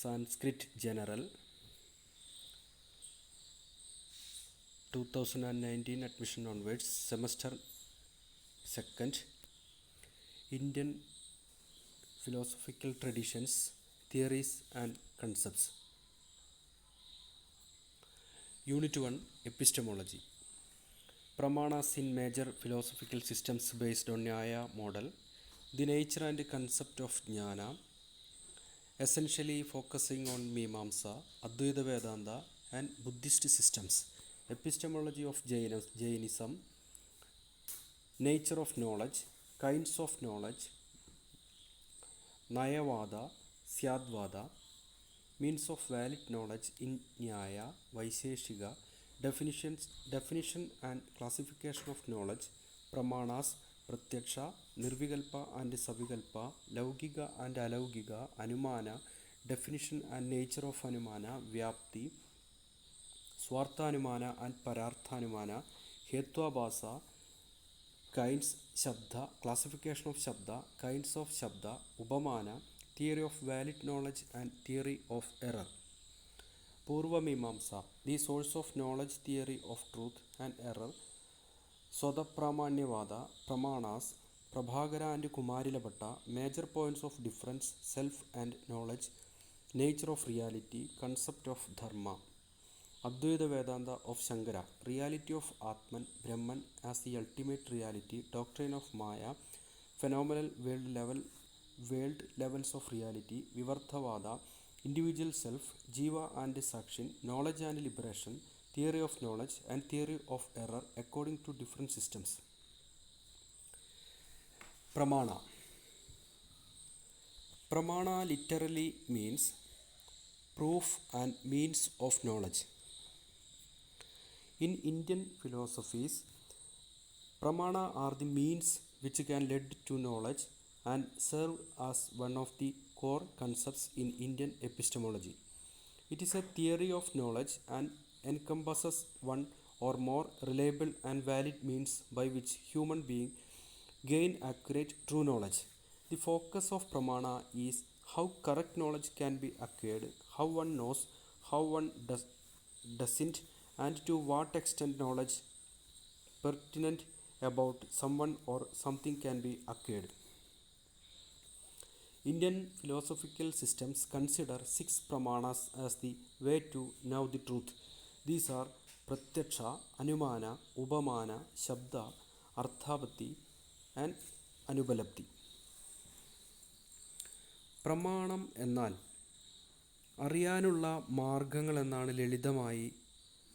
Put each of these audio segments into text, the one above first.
Sanskrit General 2019 admission onwards, semester 2nd, Indian philosophical traditions, theories and concepts. Unit 1, Epistemology. Pramanas in major philosophical systems based on Nyaya model, the nature and concept of Jnana, essentially focusing on Mimamsa, Advaita Vedanta and Buddhist systems. Epistemology of Jainism, nature of knowledge, kinds of knowledge, Nayavada, Syadvada, means of valid knowledge in Nyaya, Vaisheshika, definition and classification of knowledge, Pramanas, Pratyaksha, Nirvikalpa and Savikalpa, Laukika and Alaukika, Anumana, definition and nature of Anumana, Vyapti, Swarthanumana and Pararthanumana, Hetwabhasa, kinds, Shabda, classification of Shabda, kinds of Shabda, Upamana, theory of valid knowledge and theory of error. Purva Mimamsa, the source of knowledge, theory of truth and error. Swadapramanyavada, Pramanas, Prabhakara and Kumarilabhatta, major points of difference, self and knowledge, nature of reality, concept of dharma. Advaita Vedanta of Shankara, reality of Atman, Brahman as the ultimate reality, doctrine of Maya, phenomenal world levels of reality, Vivarthavada, individual self, Jiva and Sakshin, knowledge and liberation, theory of knowledge and theory of error according to different systems. Pramana. Pramana literally means proof and means of knowledge. In Indian philosophies, Pramana are the means which can lead to knowledge and serve as one of the core concepts in Indian epistemology. It is a theory of knowledge and encompasses one or more reliable and valid means by which human beings gain accurate true knowledge. The focus of Pramana is how correct knowledge can be acquired, how one knows, how one doesn't, and to what extent knowledge pertinent about someone or something can be acquired. Indian philosophical systems consider 6 pramanas as the way to know the truth. These are Pratyaksha, Anumana, Upamana, Shabda, Arthabati and Anupalabdhi. പ്രമാണം എന്നാൽ അറിയാനുള്ള മാർഗങ്ങൾ എന്നാണ് ലളിതമായി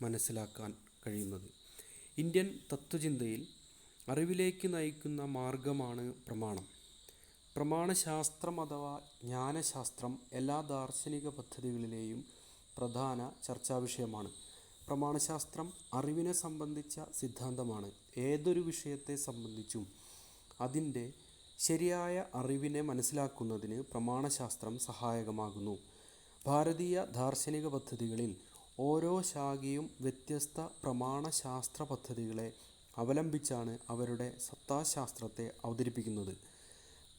മനസ്സിലാക്കാൻ കഴിയുന്നത്. Indian തത്വചിന്തയിൽ അറിവിലേക്ക് നയിക്കുന്ന മാർഗമാണ് പ്രമാണം. പ്രമാണശാസ്ത്രം അഥവാ ജ്ഞാനശാസ്ത്രം എല്ലാ ദാർശനിക പദ്ധതികളിലെയും പ്രധാന ചർച്ചാവിഷയമാണ്. പ്രമാണശാസ്ത്രം അറിവിനെ സംബന്ധിച്ച സിദ്ധാന്തമാണ്. ഏതൊരു വിഷയത്തെ സംബന്ധിച്ചും അതിൻ്റെ ശരിയായ അറിവിനെ മനസ്സിലാക്കുന്നതിന് പ്രമാണശാസ്ത്രം സഹായകമാകുന്നു. ഭാരതീയ ദാർശനിക പദ്ധതികളിൽ ഓരോ ശാഖയും വ്യത്യസ്ത പ്രമാണശാസ്ത്ര പദ്ധതികളെ അവലംബിച്ചാണ് അവരുടെ സത്താശാസ്ത്രത്തെ അവതരിപ്പിക്കുന്നത്.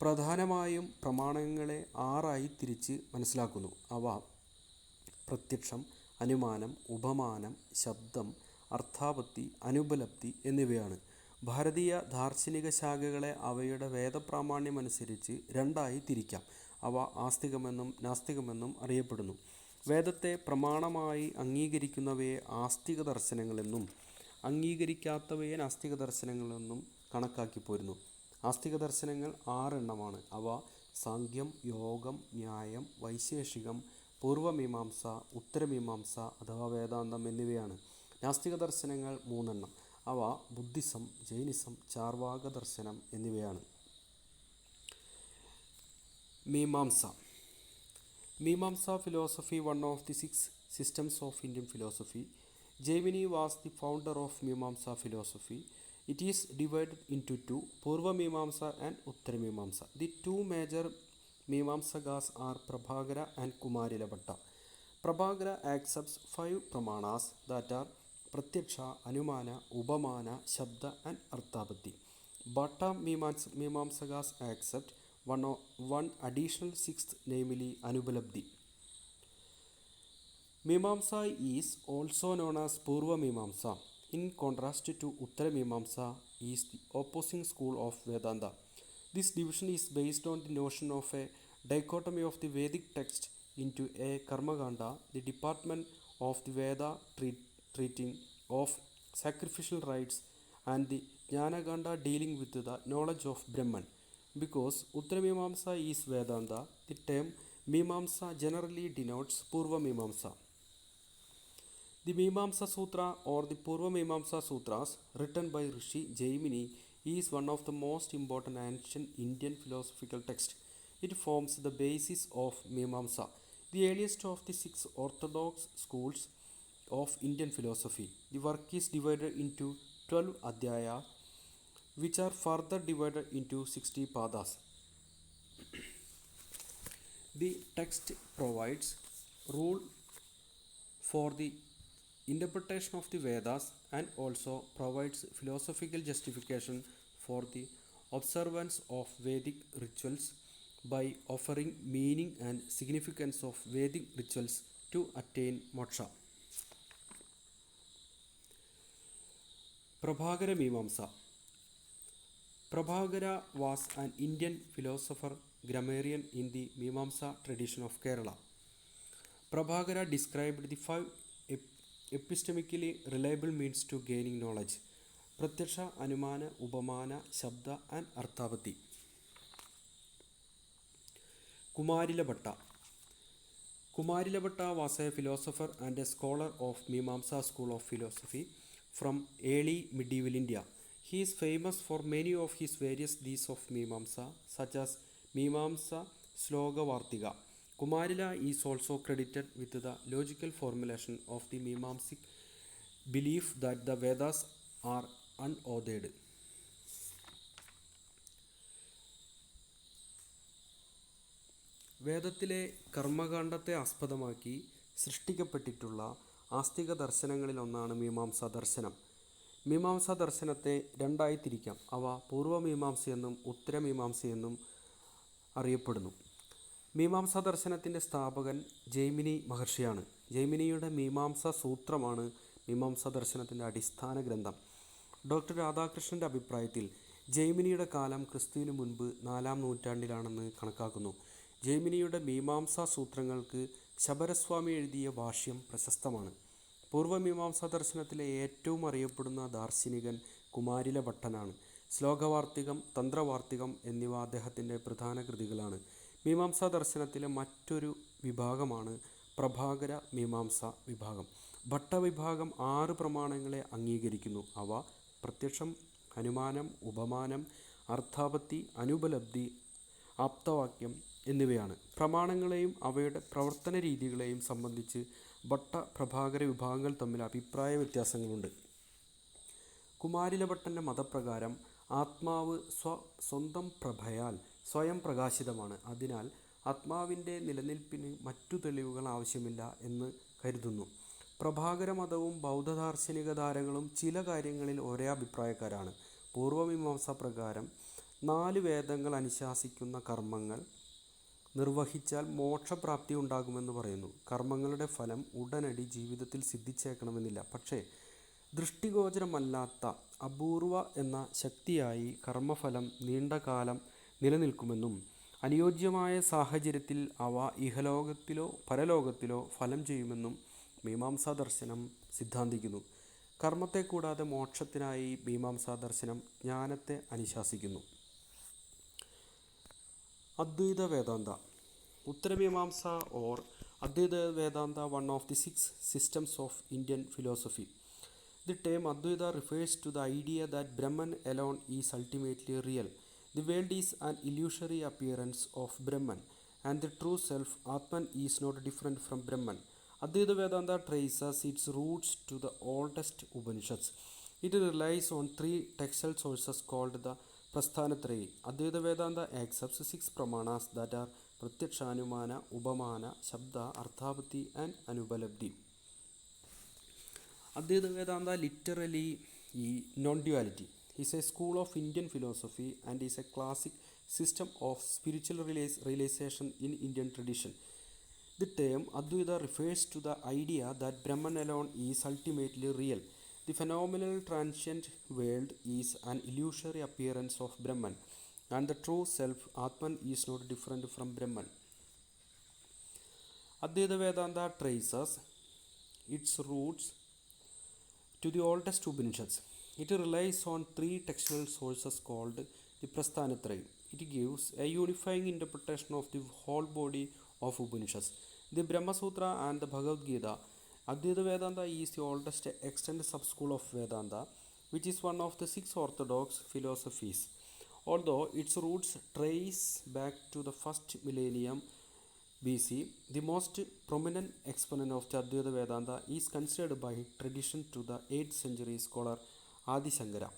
പ്രധാനമായും പ്രമാണങ്ങളെ 6 തിരിച്ച് മനസ്സിലാക്കുന്നു. അവ പ്രത്യക്ഷം, അനുമാനം, ഉപമാനം, ശബ്ദം, അർത്ഥാപത്തി, അനുപലബ്ധി എന്നിവയാണ്. ഭാരതീയ ദാർശനിക ശാഖകളെ അവയുടെ വേദപ്രാമാണ്യമനുസരിച്ച് 2 തിരിക്കാം. അവ ആസ്തികമെന്നും നാസ്തികമെന്നും അറിയപ്പെടുന്നു. വേദത്തെ പ്രമാണമായി അംഗീകരിക്കുന്നവയെ ആസ്തിക ദർശനങ്ങളെന്നും അംഗീകരിക്കാത്തവയെ നാസ്തിക ദർശനങ്ങളെന്നും കണക്കാക്കി പോരുന്നു. ആസ്തിക ദർശനങ്ങൾ 6 എണ്ണമാണ്. അവ സാങ്ക്യം, യോഗം, ന്യായം, വൈശേഷികം, പൂർവമീമാംസ, ഉത്തരമീമാംസ അഥവാ വേദാന്തം എന്നിവയാണ്. നാസ്തിക ദർശനങ്ങൾ 3 എണ്ണം. അവ ബുദ്ധിസം, ജൈനിസം, ചാർവാക ദർശനം എന്നിവയാണ്. Mimamsa. Mimamsa philosophy, one of the 6 systems of Indian philosophy. Jaimini was the founder of Mimamsa philosophy. It is divided into 2, Purva Mimamsa and Uttara Mimamsa. The 2 major Mimamsakas are Prabhakara and Kumarilabhatta. Prabhakara accepts 5 pramanas that are Pratyaksha, Anumana, Upamana, Shabda and Arthabati. Bhatta Mimamsakas accept one additional 6th, namely Anupalabdhi. Mimamsa is also known as Purva Mimamsa. In contrast to Uttara Mimamsa is the opposing school of Vedanta. This division is based on the notion of a dichotomy of the Vedic text into a Karmakanda, the department of the Veda treating of sacrificial rites, and the Jnanakanda dealing with the knowledge of Brahman. Because Uttara Mimamsa is Vedanta, the term Mimamsa generally denotes Purva Mimamsa. The Mimamsa Sutra or the Purva Mimamsa Sutras written by Rishi Jaimini is one of the most important ancient Indian philosophical texts. It forms the basis of Mimamsa, the earliest of the 6 orthodox schools of Indian philosophy. The work is divided into 12 adhyaya, which are further divided into 60 padas. The text provides rule for the interpretation of the Vedas and also provides philosophical justification for the observance of Vedic rituals by offering meaning and significance of Vedic rituals to attain moksha. Prabhakara Mimamsa. Prabhakara was an Indian philosopher, grammarian in the Mimamsa tradition of Kerala. Prabhakara described the 5 epistemically reliable means to gaining knowledge: Pratyaksha, Anumana, Upamana, Shabda and Arthapati. Kumarila Bhatta. Kumarila Bhatta was a philosopher and a scholar of Mimamsa school of philosophy from early medieval India. He is famous for many of his various deeds of Mimamsa, such as Mimamsa Sloka Vartika. Kumarila is also credited with the logical formulation of the Mimamsic belief that the Vedas are unauthored. വേദത്തിലെ കർമ്മകാണ്ഡത്തെ ആസ്പദമാക്കി സൃഷ്ടിക്കപ്പെട്ടിട്ടുള്ള ആസ്തിക ദർശനങ്ങളിലൊന്നാണ് മീമാംസാ ദർശനം. മീമാംസാ ദർശനത്തെ രണ്ടായി തിരിക്കാം. അവ പൂർവമീമാംസയെന്നും ഉത്തരമീമാംസയെന്നും അറിയപ്പെടുന്നു. മീമാംസാ ദർശനത്തിൻ്റെ സ്ഥാപകൻ ജൈമിനി മഹർഷിയാണ്. ജൈമിനിയുടെ മീമാംസാ സൂത്രമാണ് മീമാംസാ ദർശനത്തിൻ്റെ അടിസ്ഥാന ഗ്രന്ഥം. ഡോക്ടർ രാധാകൃഷ്ണൻ്റെ അഭിപ്രായത്തിൽ ജൈമിനിയുടെ കാലം ക്രിസ്തുവിന് മുൻപ് 4-ാം നൂറ്റാണ്ടിലാണെന്ന് കണക്കാക്കുന്നു. ജൈമിനിയുടെ മീമാംസാ സൂത്രങ്ങൾക്ക് ശബരസ്വാമി എഴുതിയ ഭാഷ്യം പ്രശസ്തമാണ്. പൂർവമീമാംസാ ദർശനത്തിലെ ഏറ്റവും അറിയപ്പെടുന്ന ദാർശനികൻ കുമാരില ഭട്ടനാണ്. ശ്ലോകവാർത്തികം, തന്ത്രവാർത്തികം എന്നിവ അദ്ദേഹത്തിൻ്റെ പ്രധാന കൃതികളാണ്. മീമാംസാ ദർശനത്തിലെ മറ്റൊരു വിഭാഗമാണ് പ്രഭാകര മീമാംസാ വിഭാഗം. ഭട്ടവിഭാഗം 6 പ്രമാണങ്ങളെ അംഗീകരിക്കുന്നു. അവ പ്രത്യക്ഷം, അനുമാനം, ഉപമാനം, അർത്ഥാപത്തി, അനുപലബ്ധി, ആപ്തവാക്യം എന്നിവയാണ്. പ്രമാണങ്ങളെയും അവയുടെ പ്രവർത്തന രീതികളെയും സംബന്ധിച്ച് ഭട്ട പ്രഭാകര വിഭാഗങ്ങൾ തമ്മിൽ അഭിപ്രായ വ്യത്യാസങ്ങളുണ്ട്. കുമാരില ഭട്ടൻ്റെ മതപ്രകാരം ആത്മാവ് സ്വന്തം പ്രഭയാൽ സ്വയം പ്രകാശിതമാണ്. അതിനാൽ ആത്മാവിൻ്റെ നിലനിൽപ്പിന് മറ്റു തെളിവുകൾ ആവശ്യമില്ല എന്ന് കരുതുന്നു. പ്രഭാകര മതവും ബൗദ്ധദാർശനിക ധാരകളും ചില കാര്യങ്ങളിൽ ഒരേ അഭിപ്രായക്കാരാണ്. പൂർവമീമാംസാ പ്രകാരം 4 വേദങ്ങൾ അനുശാസിക്കുന്ന കർമ്മങ്ങൾ നിർവഹിച്ചാൽ മോക്ഷപ്രാപ്തി ഉണ്ടാകുമെന്ന് പറയുന്നു. കർമ്മങ്ങളുടെ ഫലം ഉടനടി ജീവിതത്തിൽ സിദ്ധിച്ചേക്കണമെന്നില്ല. പക്ഷേ ദൃഷ്ടിഗോചരമല്ലാത്ത അപൂർവ എന്ന ശക്തിയായി കർമ്മഫലം നീണ്ടകാലം നിലനിൽക്കുമെന്നും അനുയോജ്യമായ സാഹചര്യത്തിൽ അവ ഇഹലോകത്തിലോ പരലോകത്തിലോ ഫലം ചെയ്യുമെന്നും മീമാംസാ ദർശനം സിദ്ധാന്തിക്കുന്നു. കർമ്മത്തെ കൂടാതെ മോക്ഷത്തിനായി മീമാംസാ ദർശനം ജ്ഞാനത്തെ അനുശാസിക്കുന്നു. Advaita Vedanta. Uttara Mimamsa or Advaita Vedanta, one of the 6 systems of Indian philosophy. The term Advaita refers to the idea that Brahman alone is ultimately real. The world is an illusory appearance of Brahman, and the true self, Atman, is not different from Brahman. Advaita Vedanta traces its roots to the oldest Upanishads. It relies on 3 textual sources called the Prasthanatrayi. Advaita Vedanta accepts 6 pramanas that are Pratyaksha, Anumana, Upamana, Shabda, Arthapati and Anupalabdhi. Advaita Vedanta literally non-duality is a school of Indian philosophy and is a classic system of spiritual realization in Indian tradition. The term Advaita refers to the idea that Brahman alone is ultimately real. The phenomenal transient world is an illusory appearance of Brahman, and the true self, Atman, is not different from Brahman. Advaita Vedanta traces its roots to the oldest Upanishads. It relies on three textual sources called the Prasthanatrayam. It gives a unifying interpretation of the whole body of Upanishads. The Brahma Sutra and the Bhagavad Gita. Advaita Vedanta is the oldest extended subschool of Vedanta, which is one of the six orthodox philosophies. Although its roots trace back to the first millennium BC, the most prominent exponent of the Advaita Vedanta is considered by tradition to the 8th century scholar Adi Shankara.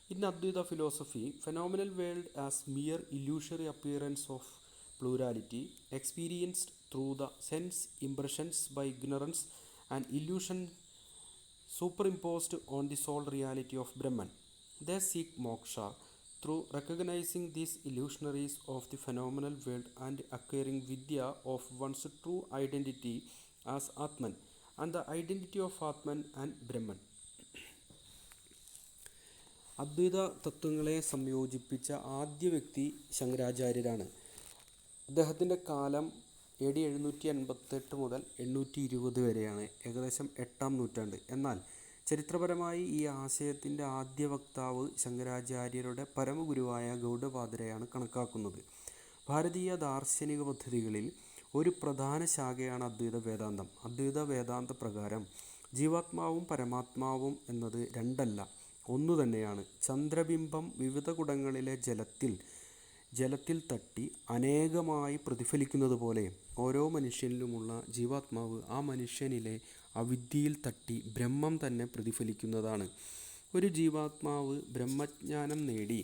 In Advaita philosophy, phenomenal world as mere illusory appearance of plurality, experienced through the sense impressions by ignorance and illusion superimposed on the sole reality of Brahman. They seek moksha through recognizing these illusionaries of the phenomenal world and acquiring vidya of one's true identity as Atman and the identity of Atman and Brahman. അദ്വൈത തത്വങ്ങളെ സംയോജിപ്പിച്ച ആദ്യ വ്യക്തി ശങ്കരാചാര്യരാണ്. അദ്ദേഹത്തിൻ്റെ കാലം AD 758 മുതൽ 820 വരെയാണ്, ഏകദേശം 8-ാം നൂറ്റാണ്ട്. എന്നാൽ ചരിത്രപരമായി ഈ ആശയത്തിൻ്റെ ആദ്യ വക്താവ് ശങ്കരാചാര്യരുടെ പരമഗുരുവായ ഗൗഡപാദരെയാണ് കണക്കാക്കുന്നത്. ഭാരതീയ ദാർശനിക പദ്ധതികളിൽ ഒരു പ്രധാന ശാഖയാണ് അദ്വൈത വേദാന്തം. അദ്വൈത വേദാന്ത പ്രകാരം ജീവാത്മാവും പരമാത്മാവും എന്നത് രണ്ടല്ല, ഒന്നു തന്നെയാണ്. ചന്ദ്രബിംബം വിവിധ കുടങ്ങളിലെ ജലത്തിൽ തട്ടി അനേകമായി പ്രതിഫലിക്കുന്നത് പോലെ ഓരോ മനുഷ്യനിലുമുള്ള ജീവാത്മാവ് ആ മനുഷ്യനിലെ അവിദ്യയിൽ തട്ടി ബ്രഹ്മം തന്നെ പ്രതിഫലിക്കുന്നതാണ്. ഒരു ജീവാത്മാവ് ബ്രഹ്മജ്ഞാനം നേടി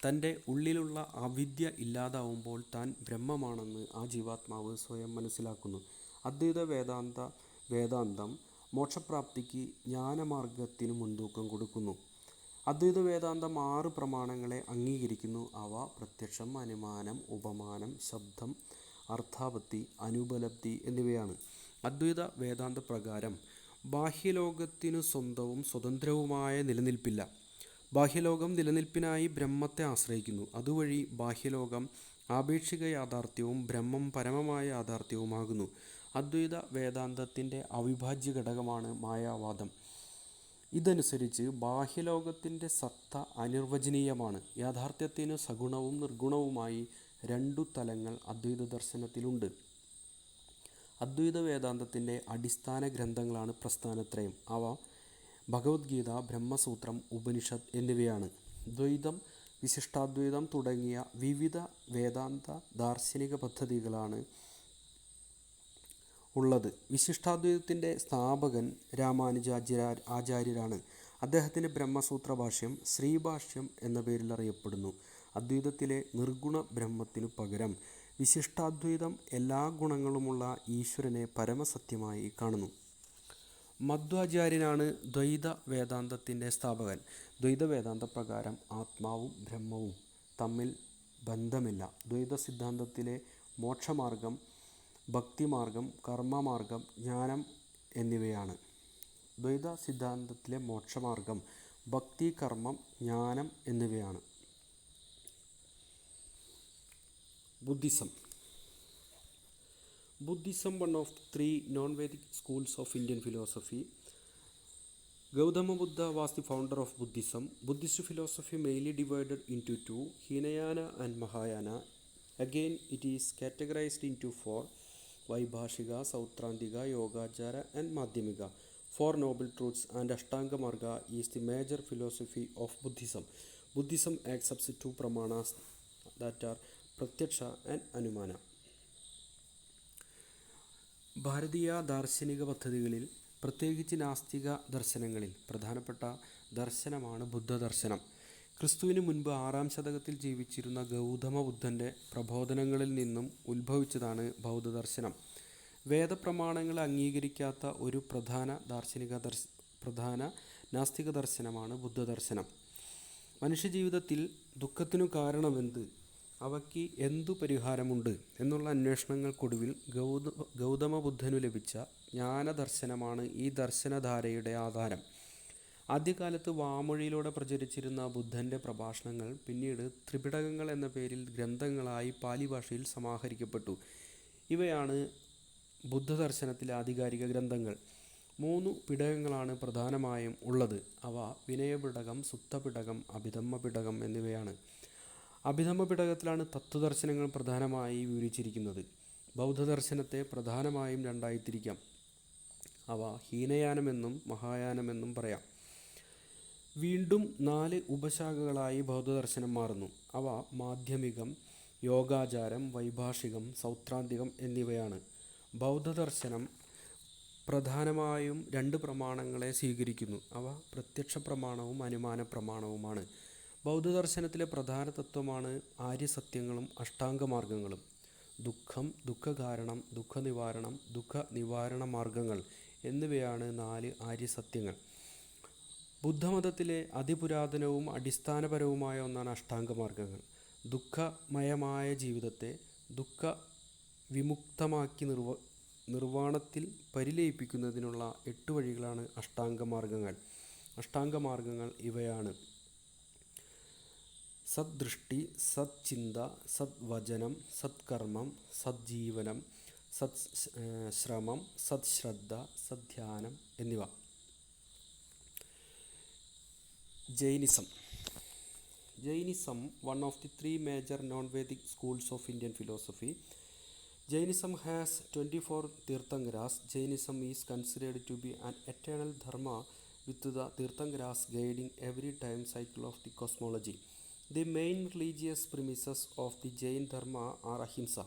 തൻ്റെ ഉള്ളിലുള്ള അവിദ്യ ഇല്ലാതാവുമ്പോൾ താൻ ബ്രഹ്മമാണെന്ന് ആ ജീവാത്മാവ് സ്വയം മനസ്സിലാക്കുന്നു. അദ്വൈത വേദാന്തം മോക്ഷപ്രാപ്തിക്ക് ജ്ഞാനമാർഗത്തിന് മുൻതൂക്കം കൊടുക്കുന്നു. അദ്വൈത വേദാന്തം 6 പ്രമാണങ്ങളെ അംഗീകരിക്കുന്നു. അവ പ്രത്യക്ഷം, അനുമാനം, ഉപമാനം, ശബ്ദം, അർത്ഥാപത്തി, അനുപലബ്ധി എന്നിവയാണ്. അദ്വൈത വേദാന്ത പ്രകാരം ബാഹ്യലോകത്തിനു സ്വന്തവും സ്വതന്ത്രവുമായ നിലനിൽപ്പില്ല. ബാഹ്യലോകം നിലനിൽപ്പിനായി ബ്രഹ്മത്തെ ആശ്രയിക്കുന്നു. അതുവഴി ബാഹ്യലോകം ആപേക്ഷിക യാഥാർത്ഥ്യവും ബ്രഹ്മം പരമമായ യാഥാർത്ഥ്യവുമാകുന്നു. അദ്വൈത വേദാന്തത്തിൻ്റെ അവിഭാജ്യ ഘടകമാണ് മായാവാദം. ഇതനുസരിച്ച് ബാഹ്യലോകത്തിൻ്റെ സത്ത അനിർവചനീയമാണ്. യാഥാർത്ഥ്യത്തിന് സഗുണവും നിർഗുണവുമായി 2 തലങ്ങൾ അദ്വൈത ദർശനത്തിലുണ്ട്. അദ്വൈത വേദാന്തത്തിൻ്റെ അടിസ്ഥാന ഗ്രന്ഥങ്ങളാണ് പ്രസ്ഥാനത്രയം. അവ ഭഗവത്ഗീത, ബ്രഹ്മസൂത്രം, ഉപനിഷത്ത് എന്നിവയാണ്. ദ്വൈതം, വിശിഷ്ടാദ്വൈതം തുടങ്ങിയ വിവിധ വേദാന്ത ദാർശനിക പദ്ധതികളാണ് ഉള്ളത്. വിശിഷ്ടാദ്വൈതത്തിൻ്റെ സ്ഥാപകൻ രാമാനുജാചാര്യരാണ്. അദ്ദേഹത്തിൻ്റെ ബ്രഹ്മസൂത്ര ഭാഷ്യം ശ്രീഭാഷ്യം എന്ന പേരിൽ അറിയപ്പെടുന്നു. അദ്വൈതത്തിലെ നിർഗുണ ബ്രഹ്മത്തിനു പകരം വിശിഷ്ടാദ്വൈതം എല്ലാ ഗുണങ്ങളുമുള്ള ഈശ്വരനെ പരമസത്യമായി കാണുന്നു. മധ്വാചാര്യനാണ് ദ്വൈത വേദാന്തത്തിൻ്റെ സ്ഥാപകൻ. ദ്വൈത വേദാന്ത പ്രകാരം ആത്മാവും ബ്രഹ്മവും തമ്മിൽ ബന്ധമില്ല. ദ്വൈത സിദ്ധാന്തത്തിലെ മോക്ഷമാർഗം, ഭക്തിമാർഗം, കർമ്മമാർഗം, ജ്ഞാനം എന്നിവയാണ്. ദ്വൈത സിദ്ധാന്തത്തിലെ മോക്ഷമാർഗം, ഭക്തി, കർമ്മം, ജ്ഞാനം എന്നിവയാണ്. Buddhism, one of 3 non-Vedic schools of Indian philosophy. Gautama Buddha was the founder of Buddhism. Buddhist philosophy mainly divided into 2, Hinayana and Mahayana. Again, it is categorized into 4, Vaibhashika, Sautrantika, Yogacara and Madhyamika. 4 noble truths and Ashtanga Marga is the major philosophy of Buddhism. Buddhism accepts 2 pramanas that are Pratyaksha and Anumana. ഭാരതീയ ദാർശനിക പദ്ധതികളിൽ, പ്രത്യേകിച്ച് നാസ്തിക ദർശനങ്ങളിൽ പ്രധാനപ്പെട്ട ദർശനമാണ് ബുദ്ധദർശനം. ക്രിസ്തുവിന് മുൻപ് 6-ാം ശതകത്തിൽ ജീവിച്ചിരുന്ന ഗൗതമ ബുദ്ധൻ്റെ പ്രബോധനങ്ങളിൽ നിന്നും ഉത്ഭവിച്ചതാണ് ബൗദ്ധദർശനം. വേദപ്രമാണങ്ങളെ അംഗീകരിക്കാത്ത ഒരു പ്രധാന നാസ്തിക ദർശനമാണ് ബുദ്ധദർശനം. മനുഷ്യജീവിതത്തിൽ ദുഃഖത്തിനു കാരണമെന്ത്, അവയ്ക്ക് എന്തു പരിഹാരമുണ്ട് എന്നുള്ള അന്വേഷണങ്ങൾക്കൊടുവിൽ ഗൗതമ ബുദ്ധനു ലഭിച്ച ജ്ഞാനദർശനമാണ് ഈ ദർശനധാരയുടെ ആധാരം. ആദ്യകാലത്ത് വാമൊഴിയിലൂടെ പ്രചരിച്ചിരുന്ന ബുദ്ധൻ്റെ പ്രഭാഷണങ്ങൾ പിന്നീട് ത്രിപിടകങ്ങൾ എന്ന പേരിൽ ഗ്രന്ഥങ്ങളായി പാലി ഭാഷയിൽ സമാഹരിക്കപ്പെട്ടു. ഇവയാണ് ബുദ്ധദർശനത്തിലെ ആധികാരിക ഗ്രന്ഥങ്ങൾ. 3 പിടകങ്ങളാണ് പ്രധാനമായും ഉള്ളത്. അവ വിനയപിടകം, സുത്തപിടകം, അഭിധമ്മപിടകം എന്നിവയാണ്. അഭിധമ്മപിടകത്തിലാണ് തത്വദർശനങ്ങൾ പ്രധാനമായി വിവരിച്ചിരിക്കുന്നത്. ബൗദ്ധദർശനത്തെ പ്രധാനമായും രണ്ടായി തിരിക്കാം. അവ ഹീനയാനമെന്നും മഹായാനമെന്നും പറയാം. വീണ്ടും 4 ഉപശാഖകളായി ബൗദ്ധദർശനം മാറുന്നു. അവ മാധ്യമികം, യോഗാചാരം, വൈഭാഷികം, സൗത്രാന്തികം എന്നിവയാണ്. ബൗദ്ധദർശനം പ്രധാനമായും 2 പ്രമാണങ്ങളെ സ്വീകരിക്കുന്നു. അവ പ്രത്യക്ഷ പ്രമാണവും അനുമാന പ്രമാണവുമാണ്. ബൗദ്ധദർശനത്തിലെ പ്രധാന തത്വമാണ് ആര്യസത്യങ്ങളും അഷ്ടാംഗമാർഗങ്ങളും. ദുഃഖം, ദുഃഖകാരണം, ദുഃഖനിവാരണം, ദുഃഖനിവാരണ മാർഗങ്ങൾ എന്നിവയാണ് 4 ആര്യസത്യങ്ങൾ. ബുദ്ധമതത്തിലെ അതിപുരാതനവും അടിസ്ഥാനപരവുമായ ഒന്നാണ് അഷ്ടാംഗമാർഗങ്ങൾ. ദുഃഖമയമായ ജീവിതത്തെ ദുഃഖവിമുക്തമാക്കി നിർവ്വാണത്തിൽ പരിലയിപ്പിക്കുന്നതിനുള്ള 8 വഴികളാണ് അഷ്ടാംഗമാർഗങ്ങൾ. അഷ്ടാംഗമാർഗങ്ങൾ ഇവയാണ്: സദ്ദൃഷ്ടി, സത്ചിന്ത, സദ്വചനം, സത്കർമ്മം, സജ്ജീവനം, സത്ശ്രമം, സത്ശ്രദ്ധ, സദ്ധ്യാനം എന്നിവ. Jainism, one of the 3 major non-Vedic schools of Indian philosophy. Jainism has 24 Tirthankaras. Jainism is considered to be an eternal dharma with the Tirthankaras guiding every time cycle of the cosmology. The main religious premises of the Jain dharma are ahimsa,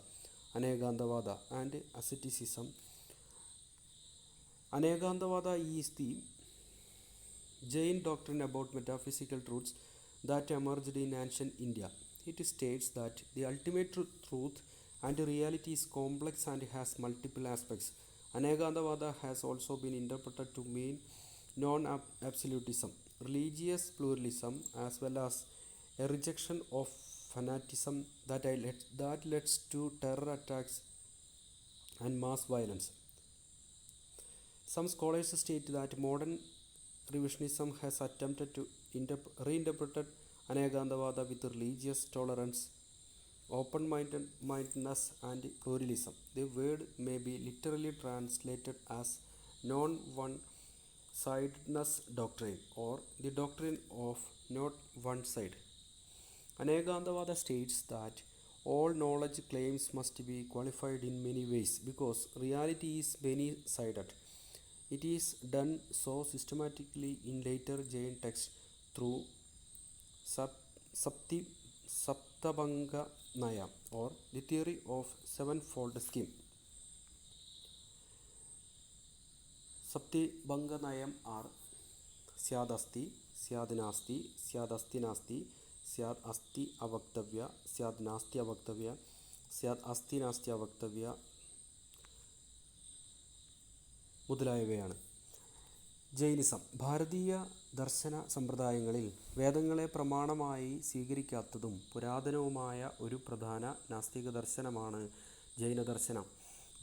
anegantavada and asceticism. Anegantavada is the Jain doctrine about metaphysical truths that emerged in ancient India. It states that the ultimate truth and reality is complex and has multiple aspects. Anegantavada has also been interpreted to mean non-absolutism, religious pluralism, as well as a rejection of fanaticism that leads to terror attacks and mass violence. Some scholars state that modern revisionism has attempted to reinterpret Anegantavada with religious tolerance, open-mindedness and pluralism. The word may be literally translated as non-one-sidedness doctrine or the doctrine of not one side. Anegantavada states that all knowledge claims must be qualified in many ways because reality is many-sided. It is done so systematically in later Jain texts through Saptabhanga Naya or the theory of sevenfold scheme. Saptabhanga Nayam are Syadasti, Syadnasti, Syadasti Nasti, Syad Asti Avaktavya, Syad Nasti Avaktavya, Syad Asti Nasti Avaktavya മുതലായവയാണ്. Jainism ഭാരതീയ ദർശന സമ്പ്രദായങ്ങളിൽ വേദങ്ങളെ പ്രമാണമായി സ്വീകരിക്കാത്തതും പുരാതനവുമായ ഒരു പ്രധാന നാസ്തിക ദർശനമാണ് ജൈനദർശനം.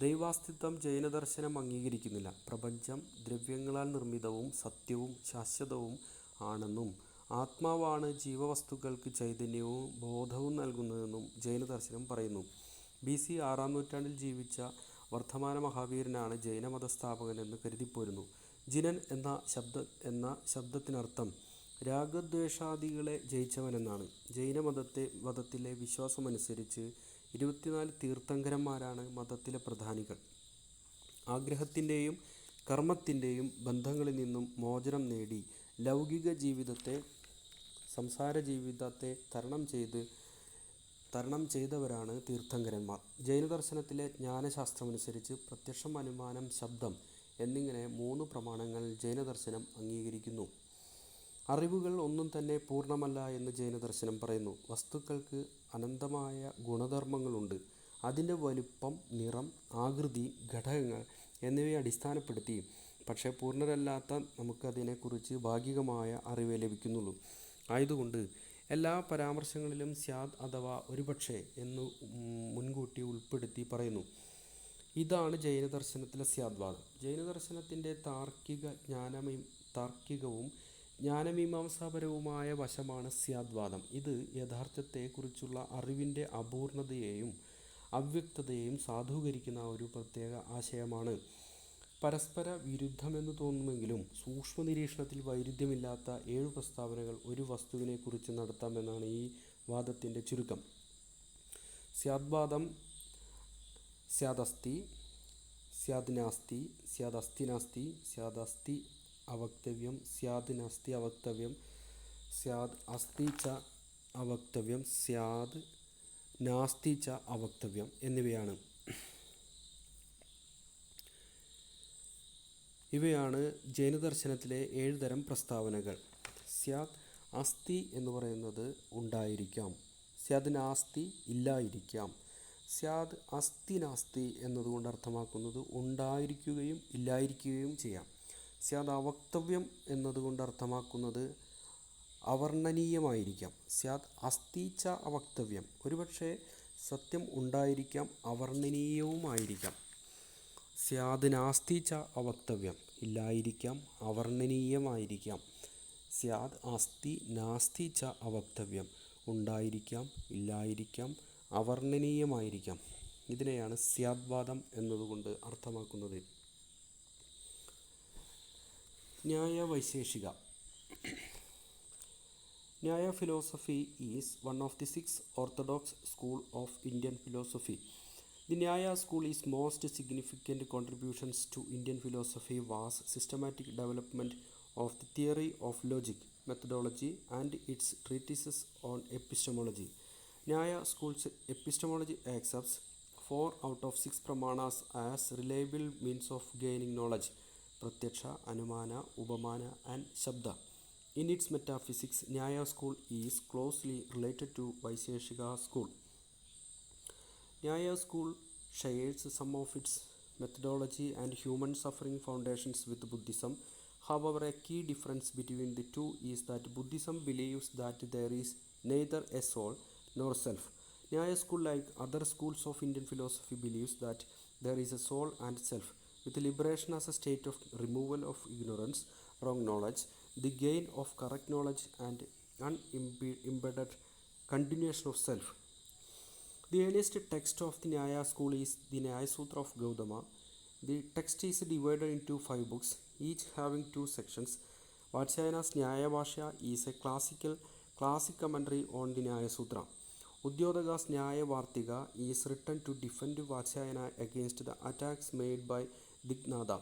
ദൈവാസ്തിത്വം ജൈനദർശനം അംഗീകരിക്കുന്നില്ല. പ്രപഞ്ചം ദ്രവ്യങ്ങളാൽ നിർമ്മിതവും സത്യവും ശാശ്വതവും ആണെന്നും ആത്മാവാണ് ജീവവസ്തുക്കൾക്ക് ചൈതന്യവും ബോധവും നൽകുന്നതെന്നും ജൈനദർശനം പറയുന്നു. BC 6-ാം നൂറ്റാണ്ടിൽ ജീവിച്ച വർദ്ധമാന മഹാവീരനാണ് ജൈനമതസ്ഥാപകൻ എന്ന് കരുതിപ്പോരുന്നു. ജിനൻ എന്ന ശബ്ദത്തിനർത്ഥം രാഗദ്വേഷാദികളെ ജയിച്ചവനെന്നാണ്. ജൈനമതത്തിലെ വിശ്വാസമനുസരിച്ച് 24 തീർത്ഥങ്കരന്മാരാണ് മതത്തിലെ പ്രധാനികൾ. ആഗ്രഹത്തിൻ്റെയും കർമ്മത്തിൻ്റെയും ബന്ധങ്ങളിൽ നിന്നും മോചനം നേടി ലൗകിക ജീവിതത്തെ സംസാര ജീവിതത്തെ തരണം ചെയ്തവരാണ് തീർത്ഥങ്കരന്മാർ. ജൈനദർശനത്തിലെ ജ്ഞാനശാസ്ത്രമനുസരിച്ച് പ്രത്യക്ഷം, അനുമാനം, ശബ്ദം എന്നിങ്ങനെ 3 പ്രമാണങ്ങൾ ജൈനദർശനം അംഗീകരിക്കുന്നു. അറിവുകൾ ഒന്നും തന്നെ പൂർണ്ണമല്ല എന്ന് ജൈനദർശനം പറയുന്നു. വസ്തുക്കൾക്ക് അനന്തമായ ഗുണധർമ്മങ്ങളുണ്ട്. അതിൻ്റെ വലുപ്പം, നിറം, ആകൃതി, ഘടകങ്ങൾ എന്നിവയെ അടിസ്ഥാനപ്പെടുത്തി പക്ഷേ പൂർണ്ണരല്ലാത്ത നമുക്കതിനെക്കുറിച്ച് ഭാഗികമായ അറിവേ ലഭിക്കുന്നുള്ളൂ. ആയതുകൊണ്ട് എല്ലാ പരാമർശങ്ങളിലും സ്യാദ് അഥവാ ഒരുപക്ഷേ എന്ന് മുൻകൂട്ടി ഉൾപ്പെടുത്തി പറയുന്നു. ഇതാണ് ജൈനദർശനത്തിലെ സ്യാദ്വാദം. ജൈനദർശനത്തിൻ്റെ താർക്കികവും ജ്ഞാനമീമാംസാപരവുമായ വശമാണ് സ്യാദ്വാദം. ഇത് യഥാർത്ഥത്തെക്കുറിച്ചുള്ള അറിവിൻ്റെ അപൂർണതയെയും അവ്യക്തതയെയും സാധൂകരിക്കുന്ന ഒരു പ്രത്യേക ആശയമാണ്. പരസ്പര വിരുദ്ധമെന്ന് തോന്നുമെങ്കിലും സൂക്ഷ്മനിരീക്ഷണത്തിൽ വൈരുദ്ധ്യമില്ലാത്ത 7 പ്രസ്താവനകൾ ഒരു വസ്തുവിനെക്കുറിച്ച് നടത്താമെന്നാണ് ഈ വാദത്തിൻ്റെ ചുരുക്കം. സ്യാദ്വാദം സ്യാദസ്തി, സ്യാദ് നാസ്തി, സ്യാദസ്തി നാസ്തി, സ്യാദസ്തി അവക്തവ്യം, സ്യാദ് നാസ്തി അവക്തവ്യം, സ്യാദ് അസ്തി ച അവക്തവ്യം, സ്യാദ് നാസ്തി ച അവക്തവ്യം എന്നിവയാണ്. ഇവയാണ് ജൈനദർശനത്തിലെ 7 തരം പ്രസ്താവനകൾ. സ്യാദ് അസ്തി എന്ന് പറയുന്നത് ഉണ്ടായിരിക്കാം. സ്യാദ് നാസ്തി ഇല്ലായിരിക്കാം. സ്യാദ് അസ്തി നാസ്തി എന്നതുകൊണ്ട് അർത്ഥമാക്കുന്നത് ഉണ്ടായിരിക്കുകയും ഇല്ലായിരിക്കുകയും ചെയ്യാം. സ്യാദ് അവക്തവ്യം എന്നതുകൊണ്ട് അർത്ഥമാക്കുന്നത് അവർണ്ണനീയമായിരിക്കാം. സ്യാദ് അസ്തി ച അവക്തവ്യം ഒരുപക്ഷെ സത്യം ഉണ്ടായിരിക്കാം, അവർണ്ണനീയവുമായിരിക്കാം. സ്യാദ് നാസ്തി ച അവക്തവ്യം ഇല്ലായിരിക്കാം, അവർണ്ണനീയമായിരിക്കാം. സ്യാദ് അസ്തി നാസ്തി ച അവക്തവ്യം ഉണ്ടായിരിക്കാം, ഇല്ലായിരിക്കാം, അവർണ്ണനീയമായിരിക്കാം. ഇതിനെയാണ് സ്യാദ്വാദം എന്നതുകൊണ്ട് അർത്ഥമാക്കുന്നത്. ന്യായവൈശേഷിക. Nyaya philosophy is one of the 6 orthodox school of Indian philosophy. The Nyaya school is most significant contributions to Indian philosophy was systematic development of the theory of logic, methodology and its treatises on epistemology. Nyaya school's epistemology accepts 4 out of 6 pramanas as reliable means of gaining knowledge: pratyaksha, anumana, upamana and shabda. In its metaphysics, Nyaya school is closely related to Vaisheshika school. Nyaya school shares some of its methodology and human suffering foundations with Buddhism. However, a key difference between the two is that Buddhism believes that there is neither a soul nor self. Nyaya school, like other schools of Indian philosophy, believes that there is a soul and self, with liberation as a state of removal of ignorance, wrong knowledge, the gain of correct knowledge and unimpeded continuation of self. The earliest text of the Nyaya school is the Nyaya Sutra of Gautama. The text is divided into 5 books, each having 2 sections. Vatsyayana's Nyaya Bhashya is a classic commentary on the Nyaya Sutra. Udyodhaga's Nyaya Vartika is written to defend Vatsyayana against the attacks made by Dighnatha.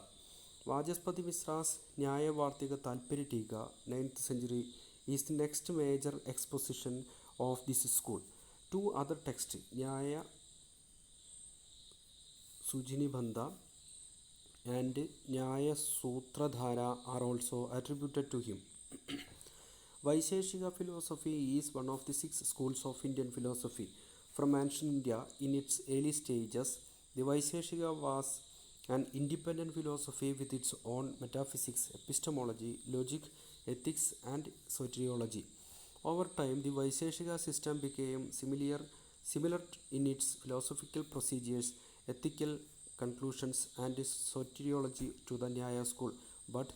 Vajaspati Mishra's Nyaya Vartika Talpari Tika, 9th century, is the next major exposition of this school. 2 other texts, Nyaya Sujinibandha and Nyaya Sutradhara, are also attributed to him. Vaisheshika philosophy is one of the 6 schools of Indian philosophy. From ancient India, in its early stages, the Vaisheshika was an independent philosophy with its own metaphysics, epistemology, logic, ethics and soteriology. Over time, the Vaisheshika system became similar in its philosophical procedures, ethical conclusions and soteriology to the Nyaya school, but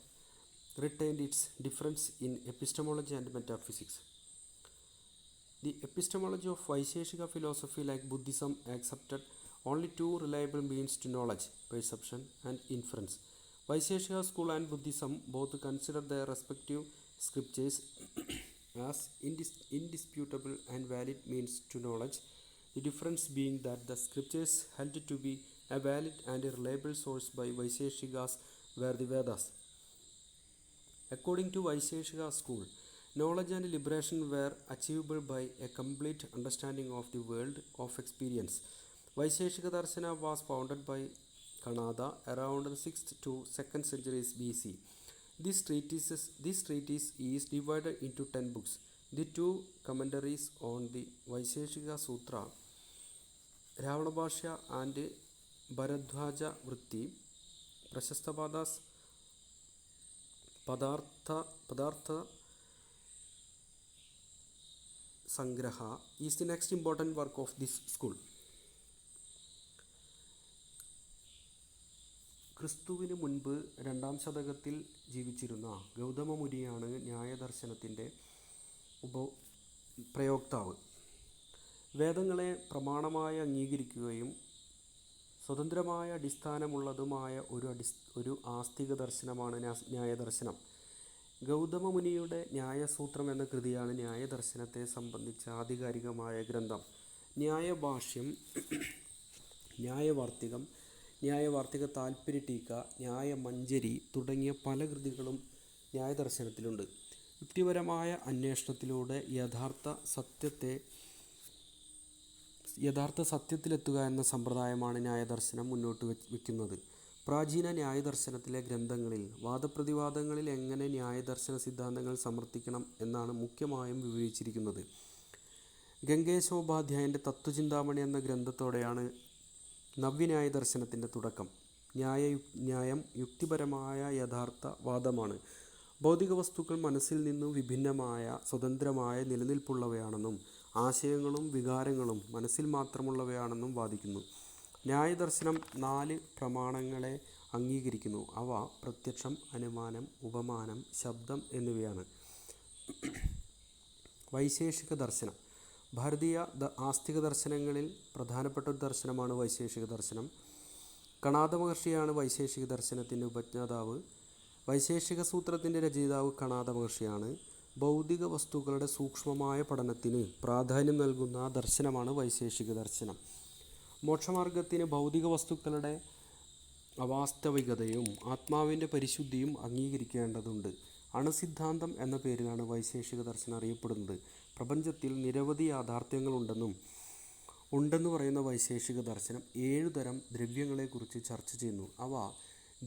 retained its difference in epistemology and metaphysics. The epistemology of Vaisheshika philosophy, like Buddhism, accepted only 2 reliable means to knowledge: perception and inference. Vaisheshika school and Buddhism both consider their respective scriptures as indisputable and valid means to knowledge, the difference being that the scriptures held to be a valid and a reliable source by Vaisheshikas were the Vedas. According to Vaisheshika school, knowledge and liberation were achievable by a complete understanding of the world of experience. Vaisheshika Darshana was founded by Kanada around the 6th to 2nd centuries BC. This treatise is divided into 10 books. The 2 commentaries on the Vaisheshika Sutra, Ravana Bhashya and Bharadwaja Vritti, Prashastapada's Padartha Sangraha is the next important work of this school. ക്രിസ്തുവിന് മുൻപ് 2-ാം ശതകത്തിൽ ജീവിച്ചിരുന്ന ഗൗതമ മുനിയാണ് ന്യായദർശനത്തിൻ്റെ പ്രയോക്താവ്. വേദങ്ങളെ പ്രമാണമായി അംഗീകരിക്കുകയും സ്വതന്ത്രമായ അടിസ്ഥാനമുള്ളതുമായ ഒരു ആസ്തിക ദർശനമാണ് ന്യായദർശനം. ഗൗതമ മുനിയുടെ ന്യായസൂത്രം എന്ന കൃതിയാണ് ന്യായദർശനത്തെ സംബന്ധിച്ച ആധികാരികമായ ഗ്രന്ഥം. ന്യായഭാഷ്യം, ന്യായവാർത്തികം, ന്യായവാർത്തിക താൽപ്പര്യടീക, ന്യായമഞ്ജരി തുടങ്ങിയ പല കൃതികളും ന്യായദർശനത്തിലുണ്ട്. യുക്തിപരമായ അന്വേഷണത്തിലൂടെ യഥാർത്ഥ സത്യത്തിലെത്തുക എന്ന സമ്പ്രദായമാണ് ന്യായദർശനം മുന്നോട്ട് വയ്ക്കുന്നത്. പ്രാചീന ന്യായദർശനത്തിലെ ഗ്രന്ഥങ്ങളിൽ വാദപ്രതിവാദങ്ങളിൽ എങ്ങനെ ന്യായദർശന സിദ്ധാന്തങ്ങൾ സമർത്ഥിക്കണം എന്നാണ് മുഖ്യമായും വിവരിച്ചിരിക്കുന്നത്. ഗംഗേശോപാധ്യായൻ്റെ തത്വചിന്താമണി എന്ന ഗ്രന്ഥത്തോടെയാണ് നവ്യന്യായദർശനത്തിൻ്റെ തുടക്കം. ന്യായം യുക്തിപരമായ യഥാർത്ഥ വാദമാണ്. ഭൗതിക വസ്തുക്കൾ മനസ്സിൽ നിന്നും വിഭിന്നമായ സ്വതന്ത്രമായ നിലനിൽപ്പുള്ളവയാണെന്നും ആശയങ്ങളും വികാരങ്ങളും മനസ്സിൽ മാത്രമുള്ളവയാണെന്നും വാദിക്കുന്നു. ന്യായദർശനം 4 പ്രമാണങ്ങളെ അംഗീകരിക്കുന്നു. അവ പ്രത്യക്ഷം, അനുമാനം, ഉപമാനം, ശബ്ദം എന്നിവയാണ്. വൈശേഷിക ദർശനം. ഭാരതീയ ആസ്തിക ദർശനങ്ങളിൽ പ്രധാനപ്പെട്ട ഒരു ദർശനമാണ് വൈശേഷിക ദർശനം. കണാദ മഹർഷിയാണ് വൈശേഷിക ദർശനത്തിൻ്റെ ഉപജ്ഞാതാവ്. വൈശേഷിക സൂത്രത്തിൻ്റെ രചയിതാവ് കണാദ മഹർഷിയാണ്. ഭൗതിക വസ്തുക്കളുടെ സൂക്ഷ്മമായ പഠനത്തിന് പ്രാധാന്യം നൽകുന്ന ദർശനമാണ് വൈശേഷിക ദർശനം. മോക്ഷമാർഗത്തിന് ഭൗതിക വസ്തുക്കളുടെ അവാസ്തവികതയും ആത്മാവിൻ്റെ പരിശുദ്ധിയും അംഗീകരിക്കേണ്ടതുണ്ട്. അണുസിദ്ധാന്തം എന്ന പേരിലാണ് വൈശേഷിക ദർശനം അറിയപ്പെടുന്നത്. പ്രപഞ്ചത്തിൽ നിരവധി ഉണ്ടെന്ന് പറയുന്ന വൈശേഷിക ദർശനം 7 തരം ദ്രവ്യങ്ങളെക്കുറിച്ച് ചർച്ച ചെയ്യുന്നു. അവ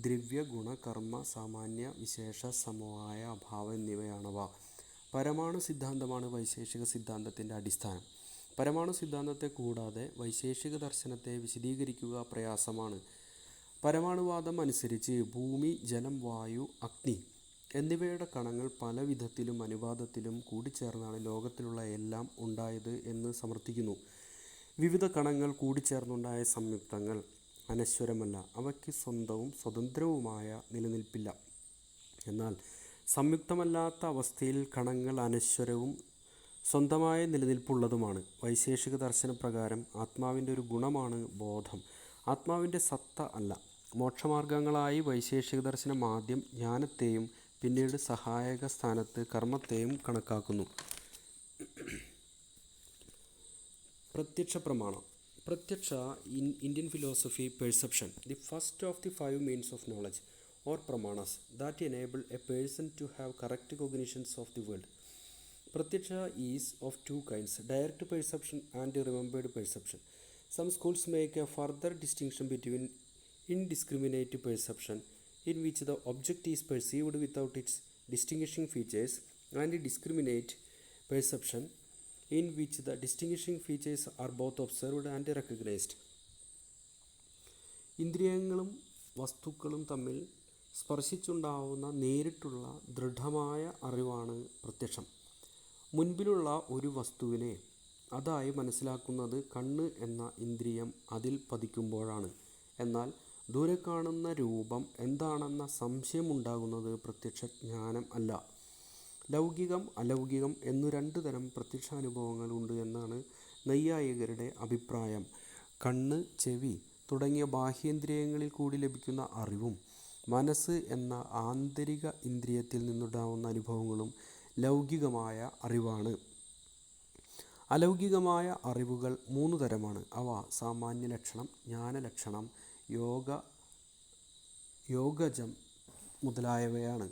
ദ്രവ്യ, ഗുണ, കർമ്മ, സാമാന്യ, വിശേഷ, സമവായ, അഭാവ എന്നിവയാണവ. പരമാണു സിദ്ധാന്തമാണ് വൈശേഷിക സിദ്ധാന്തത്തിൻ്റെ അടിസ്ഥാനം. പരമാണു സിദ്ധാന്തത്തെ കൂടാതെ വൈശേഷിക ദർശനത്തെ വിശദീകരിക്കുക പ്രയാസമാണ്. പരമാണുവാദം അനുസരിച്ച് ഭൂമി, ജലം, വായു, അഗ്നി എന്നിവയുടെ കണങ്ങൾ പല വിധത്തിലും അനുപാതത്തിലും കൂടിച്ചേർന്നാണ് ലോകത്തിലുള്ള എല്ലാം ഉണ്ടായത് എന്ന് സമർത്ഥിക്കുന്നു. വിവിധ കണങ്ങൾ കൂടിച്ചേർന്നുണ്ടായ സംയുക്തങ്ങൾ അനശ്വരമല്ല. അവയ്ക്ക് സ്വന്തവും സ്വതന്ത്രവുമായ നിലനിൽപ്പില്ല. എന്നാൽ സംയുക്തമല്ലാത്ത അവസ്ഥയിൽ കണങ്ങൾ അനശ്വരവും സ്വന്തമായ നിലനിൽപ്പുള്ളതുമാണ്. വൈശേഷിക ദർശനപ്രകാരം ആത്മാവിൻ്റെ ഒരു ഗുണമാണ് ബോധം, ആത്മാവിൻ്റെ സത്ത അല്ല. മോക്ഷമാർഗങ്ങളായി വൈശേഷിക ദർശനം ആദ്യം ജ്ഞാനത്തെയും പിന്നീട് സഹായക സ്ഥാനത്ത് കർമ്മത്തെയും കണക്കാക്കുന്നു. പ്രത്യക്ഷ പ്രമാണം. പ്രത്യക്ഷ in Indian philosophy perception, the first of the 5 means of knowledge or pramanas that enable a person to have correct cognitions of the world. Pratyaksha is of 2 kinds, direct perception and remembered perception. Some schools make a further distinction between indiscriminate perception, in which the object is perceived without its distinguishing features, and discriminate perception, in which the distinguishing features are both observed and recognized. ഇന്ദ്രിയങ്ങളും വസ്തുക്കളും തമ്മിൽ സ്പർശിച്ചുണ്ടാവുന്ന നേരിട്ടുള്ള ദൃഢമായ അറിവാണ് പ്രത്യക്ഷം. മുൻപിലുള്ള ഒരു വസ്തുവിനെ അതായി മനസ്സിലാക്കുന്നത് കണ്ണ് എന്ന ഇന്ദ്രിയം അതിൽ പതിക്കുമ്പോഴാണ്. എന്നാൽ ദൂരെ കാണുന്ന രൂപം എന്താണെന്ന സംശയമുണ്ടാകുന്നത് പ്രത്യക്ഷ ജ്ഞാനം അല്ല. ലൗകികം, അലൗകികം എന്നു 2 തരം പ്രത്യക്ഷാനുഭവങ്ങൾ ഉണ്ട് എന്നാണ് നൈയായികരുടെ അഭിപ്രായം. കണ്ണ്, ചെവി തുടങ്ങിയ ബാഹ്യേന്ദ്രിയങ്ങളിൽ കൂടി ലഭിക്കുന്ന അറിവും മനസ്സ് എന്ന ആന്തരിക ഇന്ദ്രിയത്തിൽ നിന്നുണ്ടാവുന്ന അനുഭവങ്ങളും ലൗകികമായ അറിവാണ്. അലൗകികമായ അറിവുകൾ 3 തരമാണ്. അവ സാമാന്യ ലക്ഷണം, ജ്ഞാനലക്ഷണം, യോഗജം മുതലായവയാണ്.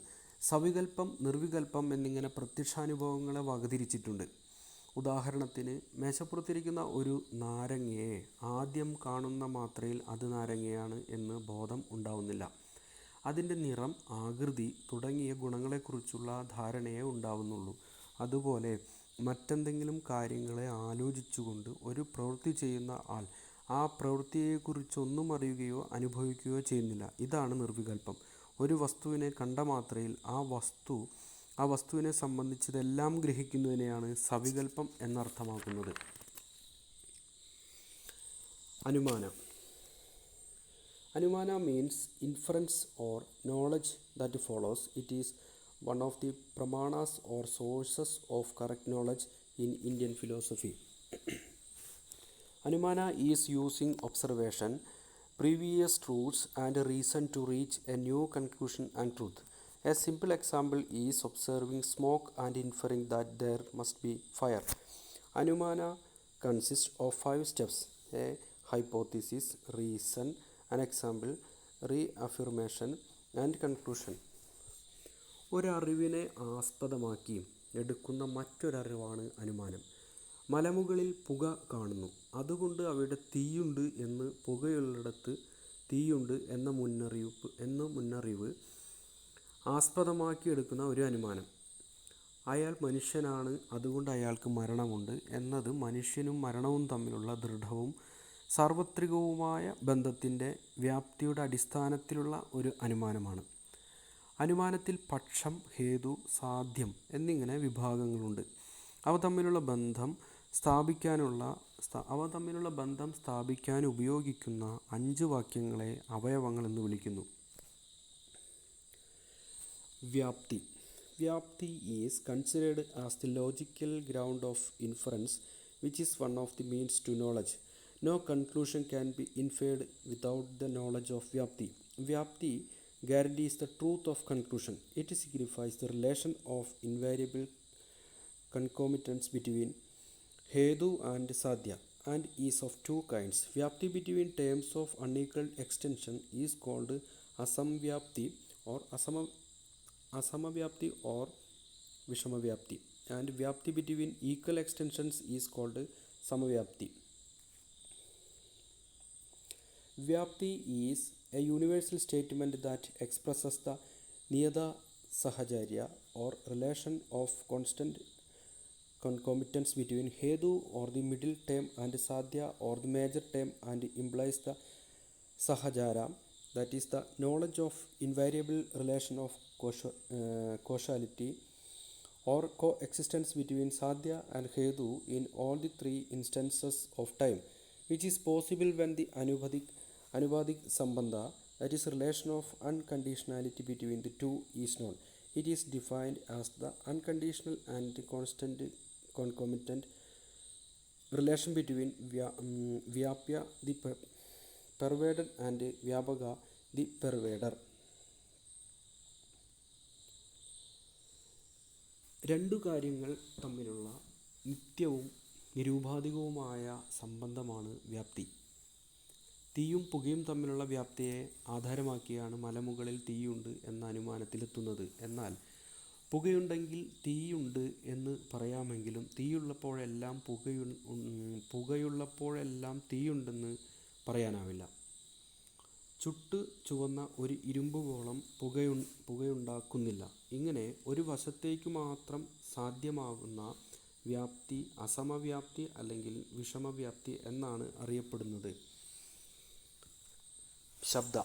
സവികൽപ്പം, നിർവികൽപ്പം എന്നിങ്ങനെ പ്രത്യക്ഷാനുഭവങ്ങളെ വകതിരിച്ചിട്ടുണ്ട്. ഉദാഹരണത്തിന്, മേശപ്പുറത്തിരിക്കുന്ന ഒരു നാരങ്ങയെ ആദ്യം കാണുന്ന മാത്രയിൽ അത് നാരങ്ങയാണ് എന്ന് ബോധം ഉണ്ടാവുന്നില്ല. അതിൻ്റെ നിറം, ആകൃതി തുടങ്ങിയ ഗുണങ്ങളെക്കുറിച്ചുള്ള ധാരണയെ ഉണ്ടാവുന്നുള്ളൂ. അതുപോലെ മറ്റെന്തെങ്കിലും കാര്യങ്ങളെ ആലോചിച്ചുകൊണ്ട് ഒരു പ്രവൃത്തി ചെയ്യുന്ന ആൾ ആ പ്രവൃത്തിയെക്കുറിച്ചൊന്നും അറിയുകയോ അനുഭവിക്കുകയോ ചെയ്യുന്നില്ല. ഇതാണ് നിർവികൽപ്പം. ഒരു വസ്തുവിനെ കണ്ട മാത്രയിൽ ആ വസ്തു ആ വസ്തുവിനെ സംബന്ധിച്ചതെല്ലാം ഗ്രഹിക്കുന്നതിനെയാണ് സവികല്പം എന്നർത്ഥമാക്കുന്നത്. Anumana. Anumana means inference or knowledge that follows. It is one of the pramanas or sources of correct knowledge in Indian philosophy. Anumana is using observation, previous truths and reason to reach a new conclusion and truth. A simple example is observing smoke and inferring that there must be fire. Anumana consists of 5 steps: a hypothesis, reason, an example, reaffirmation and conclusion. ഒരറിവിനെ ആസ്പദമാക്കി എടുക്കുന്ന മറ്റൊരറിവാണ് അനുമാനം. മലമുകളിൽ പുക കാണുന്നു, അതുകൊണ്ട് അവിടെ തീയുണ്ട് എന്ന്, പുകയുള്ളിടത്ത് തീയുണ്ട് എന്ന മുന്നറിവ് ആസ്പദമാക്കി എടുക്കുന്ന ഒരു അനുമാനം. അയാൾ മനുഷ്യനാണ്, അതുകൊണ്ട് അയാൾക്ക് മരണമുണ്ട് എന്നത് മനുഷ്യനും മരണവും തമ്മിലുള്ള ദൃഢവും സാർവത്രികവുമായ ബന്ധത്തിൻ്റെ വ്യാപ്തിയുടെ അടിസ്ഥാനത്തിലുള്ള ഒരു അനുമാനമാണ്. അനുമാനത്തിൽ പക്ഷം, ഹേതു, സാധ്യം എന്നിങ്ങനെ വിഭാഗങ്ങളുണ്ട്. അവ തമ്മിലുള്ള ബന്ധം സ്ഥാപിക്കാൻ ഉപയോഗിക്കുന്ന 5 വാക്യങ്ങളെ അവയവങ്ങൾ എന്ന് വിളിക്കുന്നു. വ്യാപ്തി. വ്യാപ്തി is considered as the logical ground of inference, which is one of the means to knowledge. No conclusion can be inferred without the knowledge of vyapti. Vyapti guarantees the truth of conclusion. It signifies the relation of invariable concomitance between hetu and sadhya, and is of 2 kinds. Vyapti between terms of unequal extension is called asamvyapti or asamavyapti or vishamavyapti, and vyapti between equal extensions is called samavyapti. Vyapti is a universal statement that expresses the niyata sahajarya or relation of constant concomitance between hetu or the middle term and sadhya or the major term, and implies the sahajara, that is the knowledge of invariable relation of causality or coexistence between sadhya and hetu in all the 3 instances of time, which is possible when the Anubhadik Sambandha, that is relation of unconditionality between the 2, is known. It is defined as the unconditional and constant concomitant relation between Vyapya the pervader and Vyabhaga the pervader. രണ്ടു കാര്യങ്ങൾ തമ്മിലുള്ള നിത്യവും നിരൂപാധികവുമായ സംബന്ധമാണ് വ്യാപ്തി. തീയും പുകയും തമ്മിലുള്ള വ്യാപ്തിയെ ആധാരമാക്കിയാണ് മലമുകളിൽ തീയുണ്ട് എന്ന അനുമാനത്തിലെത്തുന്നത്. എന്നാൽ പുകയുണ്ടെങ്കിൽ തീയുണ്ട് എന്ന് പറയാമെങ്കിലും പുകയുള്ളപ്പോഴെല്ലാം തീയുണ്ടെന്ന് പറയാനാവില്ല. ചുട്ട് ചുവന്ന ഒരു ഇരുമ്പുഗോളം പുകയുണ്ടാക്കുന്നില്ല. ഇങ്ങനെ ഒരു വശത്തേക്കു മാത്രം സാധ്യമാകുന്ന വ്യാപ്തി അസമവ്യാപ്തി അല്ലെങ്കിൽ വിഷമവ്യാപ്തി എന്നാണ് അറിയപ്പെടുന്നത്. Shabda.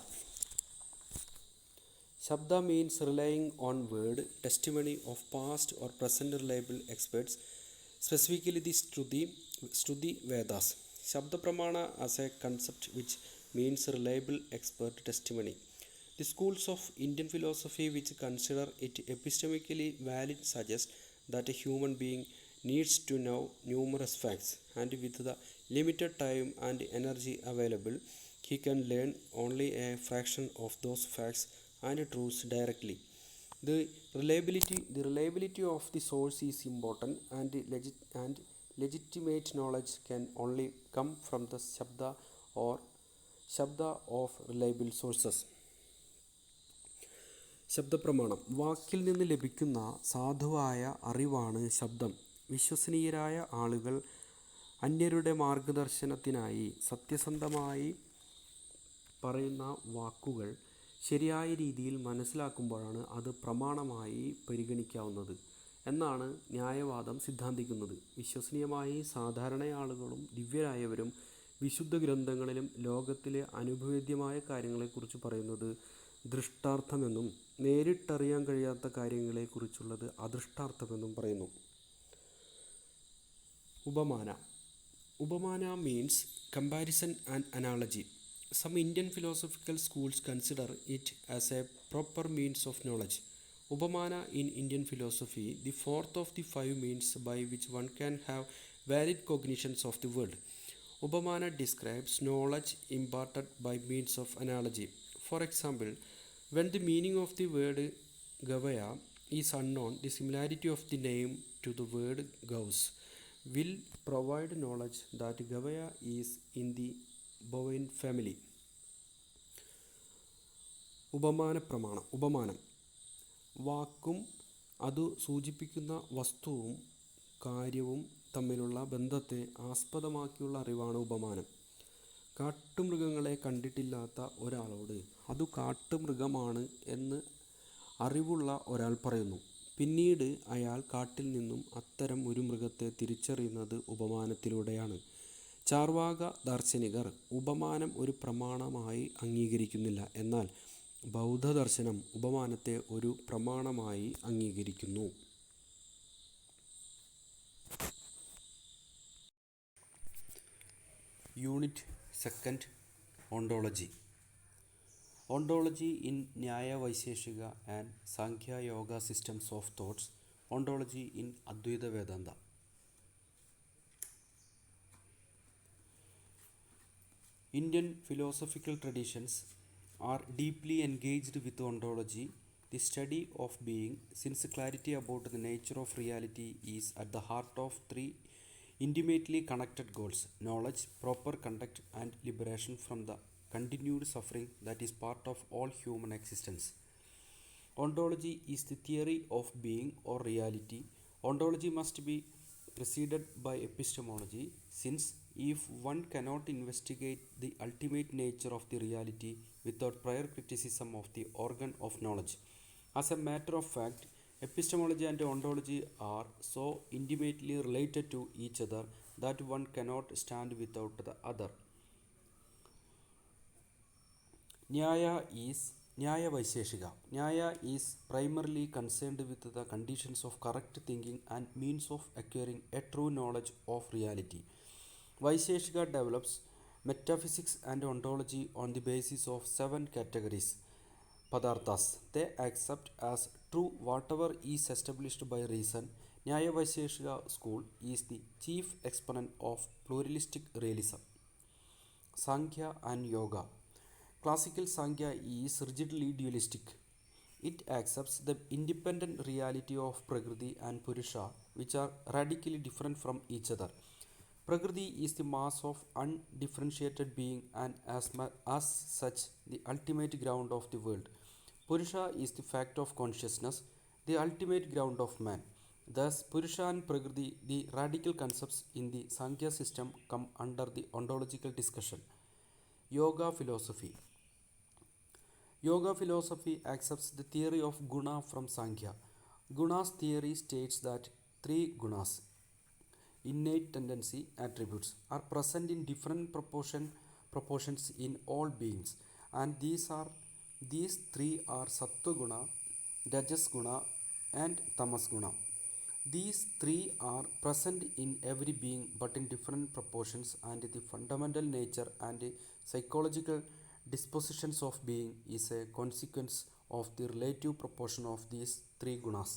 Shabda means relying on word, testimony of past or present reliable experts, specifically the Shruti Vedas. Shabda Pramana as a concept which means reliable expert testimony. The schools of Indian philosophy which consider it epistemically valid suggest that a human being needs to know numerous facts, and with the limited time and energy available, he can learn only a fraction of those facts and truths directly. The reliability of the source is important, and legitimate knowledge can only come from the Shabda of reliable sources. ശബ്ദപ്രമാണം. വാക്കിൽ നിന്ന് ലഭിക്കുന്ന സാധുവായ അറിവാണ് ശബ്ദം. വിശ്വസനീയരായ ആളുകൾ അന്യരുടെ മാർഗദർശനത്തിനായി സത്യസന്ധമായി പറയുന്ന വാക്കുകൾ ശരിയായ രീതിയിൽ മനസ്സിലാക്കുമ്പോഴാണ് അത് പ്രമാണമായി പരിഗണിക്കാവുന്നത് എന്നാണ് ന്യായവാദം സിദ്ധാന്തിക്കുന്നത്. വിശ്വസനീയമായി സാധാരണയാളുകളും ദിവ്യരായവരും വിശുദ്ധ ഗ്രന്ഥങ്ങളിലും ലോകത്തിലെ അനുഭവേദ്യമായ കാര്യങ്ങളെക്കുറിച്ച് പറയുന്നത് ദൃഷ്ടാർത്ഥമെന്നും നേരിട്ടറിയാൻ കഴിയാത്ത കാര്യങ്ങളെക്കുറിച്ചുള്ളത് അദൃഷ്ടാർത്ഥമെന്നും പറയുന്നു. ഉപമാന. ഉപമാന means comparison and analogy. Some Indian philosophical schools consider it as a proper means of knowledge. Upamana in Indian philosophy, the fourth of the five means by which one can have valid cognitions of the world. Upamana describes knowledge imparted by means of analogy. For example, when the meaning of the word Gavaya is unknown, the similarity of the name to the word Gauss will provide knowledge that Gavaya is in the bovine family. ഉപമാനം വാക്കും അത് സൂചിപ്പിക്കുന്ന വസ്തുവും കാര്യവും തമ്മിലുള്ള ബന്ധത്തെ ആസ്പദമാക്കിയുള്ള അറിവാണ് ഉപമാനം. കാട്ടുമൃഗങ്ങളെ കണ്ടിട്ടില്ലാത്ത ഒരാളോട് അതു കാട്ടുമൃഗമാണ് എന്ന് അറിവുള്ള ഒരാൾ പറയുന്നു. പിന്നീട് അയാൾ കാട്ടിൽ നിന്നും അത്തരം ഒരു മൃഗത്തെ തിരിച്ചറിയുന്നത് ഉപമാനത്തിലൂടെയാണ്. ചാർവാക ദാർശനികർ ഉപമാനം ഒരു പ്രമാണമായി അംഗീകരിക്കുന്നില്ല. എന്നാൽ ബൗദ്ധദർശനം ഉപമാനത്തെ ഒരു പ്രമാണമായി അംഗീകരിക്കുന്നു. Unit 2 ontology. Ontology in Nyaya Vaisheshika and Sankhya Yoga systems of thoughts. Ontology in Advaita Vedanta. Indian philosophical traditions are deeply engaged with ontology, the study of being, since clarity about the nature of reality is at the heart of three intimately connected goals: knowledge, proper conduct, and liberation from the continued suffering that is part of all human existence. Ontology is the theory of being or reality. Ontology must be preceded by epistemology, since if one cannot investigate the ultimate nature of the reality without prior criticism of the organ of knowledge. As a matter of fact, epistemology and ontology are so intimately related to each other that one cannot stand without the other. Nyaya Vaisheshika. Nyaya is primarily concerned with the conditions of correct thinking and means of acquiring a true knowledge of reality. Vaisheshika develops metaphysics and ontology on the basis of 7 categories. Padarthas. They accept as true whatever is established by reason. Nyaya Vaisheshika school is the chief exponent of pluralistic realism. Sankhya and Yoga. Classical Sankhya is rigidly dualistic. It accepts the independent reality of Prakriti and Purusha, which are radically different from each other. Prakriti is the mass of undifferentiated being and as such the ultimate ground of the world. Purusha is the fact of consciousness, the ultimate ground of man. Thus, Purusha and Prakriti, the radical concepts in the Sankhya system, come under the ontological discussion. Yoga philosophy. Yoga philosophy accepts the theory of guna from Sankhya. Guna's theory states that 3 gunas, innate tendency attributes, are present in different proportions in all beings, and these 3 are sattva guna, rajas guna, and tamas guna. These 3 are present in every being but in different proportions, and the fundamental nature and psychological dispositions of being is a consequence of the relative proportion of these 3 gunas.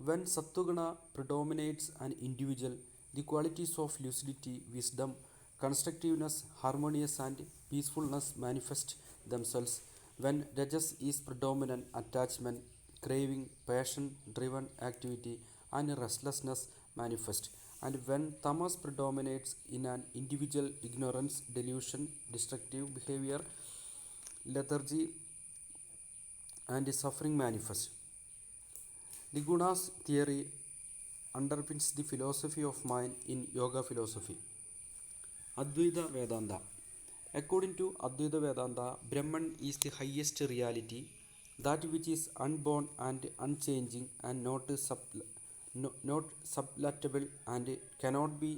When Sattva-guna predominates an individual, the qualities of lucidity, wisdom, constructiveness, harmonious and peacefulness manifest themselves. When Rajas is predominant, attachment, craving, passion-driven activity and restlessness manifest. And when tamas predominates in an individual, ignorance, delusion, destructive behavior, lethargy, and suffering manifest. The gunas theory underpins the philosophy of mind in yoga philosophy. Advaita Vedanta. According to Advaita Vedanta, Brahman is the highest reality, that which is unborn and unchanging and not sublatable and cannot be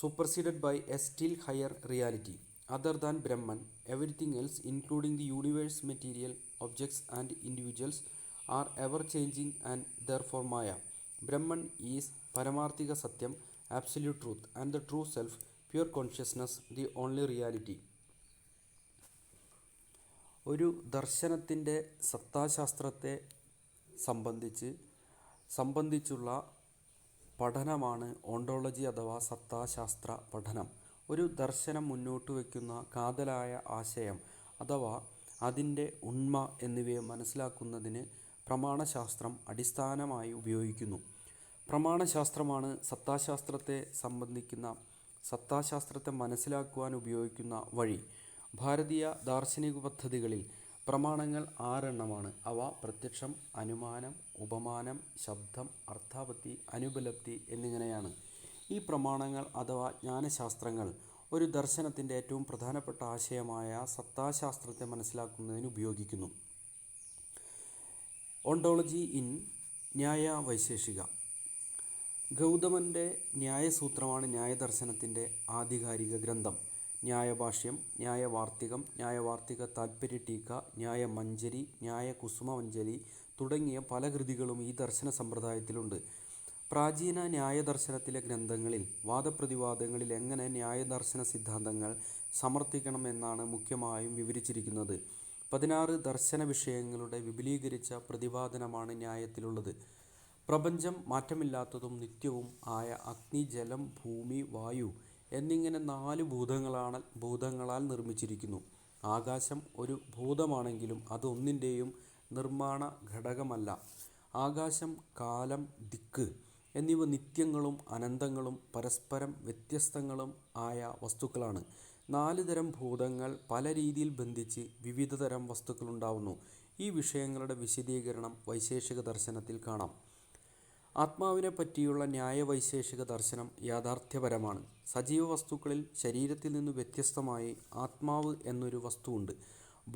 superseded by a still higher reality. other than Brahman, everything else, including the universe, material, objects, and individuals, are ever changing and therefore Maya. Brahman is Paramarthika Satyam, absolute truth, and the true self, pure consciousness, the only reality. ഒരു ദർശനത്തിൻ്റെ സത്താശാസ്ത്രത്തെ സംബന്ധിച്ചുള്ള പഠനമാണ് ontology അഥവാ സത്താശാസ്ത്ര പഠനം. ഒരു ദർശനം മുന്നോട്ട് വയ്ക്കുന്ന കാതലായ ആശയം അഥവാ അതിൻ്റെ ഉണ്മ എന്നിവയെ മനസ്സിലാക്കുന്നതിന് പ്രമാണശാസ്ത്രം അടിസ്ഥാനമായി ഉപയോഗിക്കുന്നു. പ്രമാണശാസ്ത്രമാണ് സത്താശാസ്ത്രത്തെ മനസ്സിലാക്കുവാൻ ഉപയോഗിക്കുന്ന വഴി. ഭാരതീയ ദാർശനിക പദ്ധതികളിൽ പ്രമാണങ്ങൾ 6 എണ്ണമാണ്. അവ പ്രത്യക്ഷം, അനുമാനം, ഉപമാനം, ശബ്ദം, അർത്ഥാപത്തി, അനുപലബ്ധി എന്നിങ്ങനെയാണ്. ഈ പ്രമാണങ്ങൾ അഥവാ ജ്ഞാനശാസ്ത്രങ്ങൾ ഒരു ദർശനത്തിൻ്റെ ഏറ്റവും പ്രധാനപ്പെട്ട ആശയമായ സത്താശാസ്ത്രത്തെ മനസ്സിലാക്കുന്നതിന് ഉപയോഗിക്കുന്നു. Ontology in ന്യായവൈശേഷിക. ഗൗതമൻ്റെ ന്യായസൂത്രമാണ് ന്യായദർശനത്തിൻ്റെ ആധികാരിക ഗ്രന്ഥം. ന്യായഭാഷ്യം, ന്യായവാർത്തികം, ന്യായവാർത്തിക താത്പര്യടീക, ന്യായമഞ്ജരി, ന്യായകുസുമഞ്ജരി തുടങ്ങിയ പല കൃതികളും ഈ ദർശന സമ്പ്രദായത്തിലുണ്ട്. പ്രാചീന ന്യായദർശനത്തിലെ ഗ്രന്ഥങ്ങളിൽ വാദപ്രതിവാദങ്ങളിൽ എങ്ങനെ ന്യായദർശന സിദ്ധാന്തങ്ങൾ സമർത്ഥിക്കണമെന്നാണ് മുഖ്യമായും വിവരിച്ചിരിക്കുന്നത്. 16 ദർശന വിഷയങ്ങളുടെ വിപുലീകരിച്ച പ്രതിപാദനമാണ് ന്യായത്തിലുള്ളത്. പ്രപഞ്ചം മാറ്റമില്ലാത്തതും നിത്യവും ആയ അഗ്നി, ജലം, ഭൂമി, വായു എന്നിങ്ങനെ 4 ഭൂതങ്ങളാൽ നിർമ്മിച്ചിരിക്കുന്നു. ആകാശം ഒരു ഭൂതമാണെങ്കിലും അത് ഒന്നിൻ്റെയും നിർമ്മാണ ഘടകമല്ല. ആകാശം, കാലം, ദിക്ക് എന്നിവ നിത്യങ്ങളും അനന്തങ്ങളും പരസ്പരം വ്യത്യസ്തങ്ങളും ആയ വസ്തുക്കളാണ്. 4 തരം ഭൂതങ്ങൾ പല രീതിയിൽ ബന്ധിച്ച് വിവിധ തരം വസ്തുക്കളുണ്ടാവുന്നു. ഈ വിഷയങ്ങളുടെ വിശദീകരണം വൈശേഷിക ദർശനത്തിൽ കാണാം. ആത്മാവിനെ പറ്റിയുള്ള ന്യായവൈശേഷിക ദർശനം യാഥാർത്ഥ്യപരമാണ്. സജീവ വസ്തുക്കളിൽ ശരീരത്തിൽ നിന്ന് വ്യത്യസ്തമായി ആത്മാവ് എന്നൊരു വസ്തുവുണ്ട്.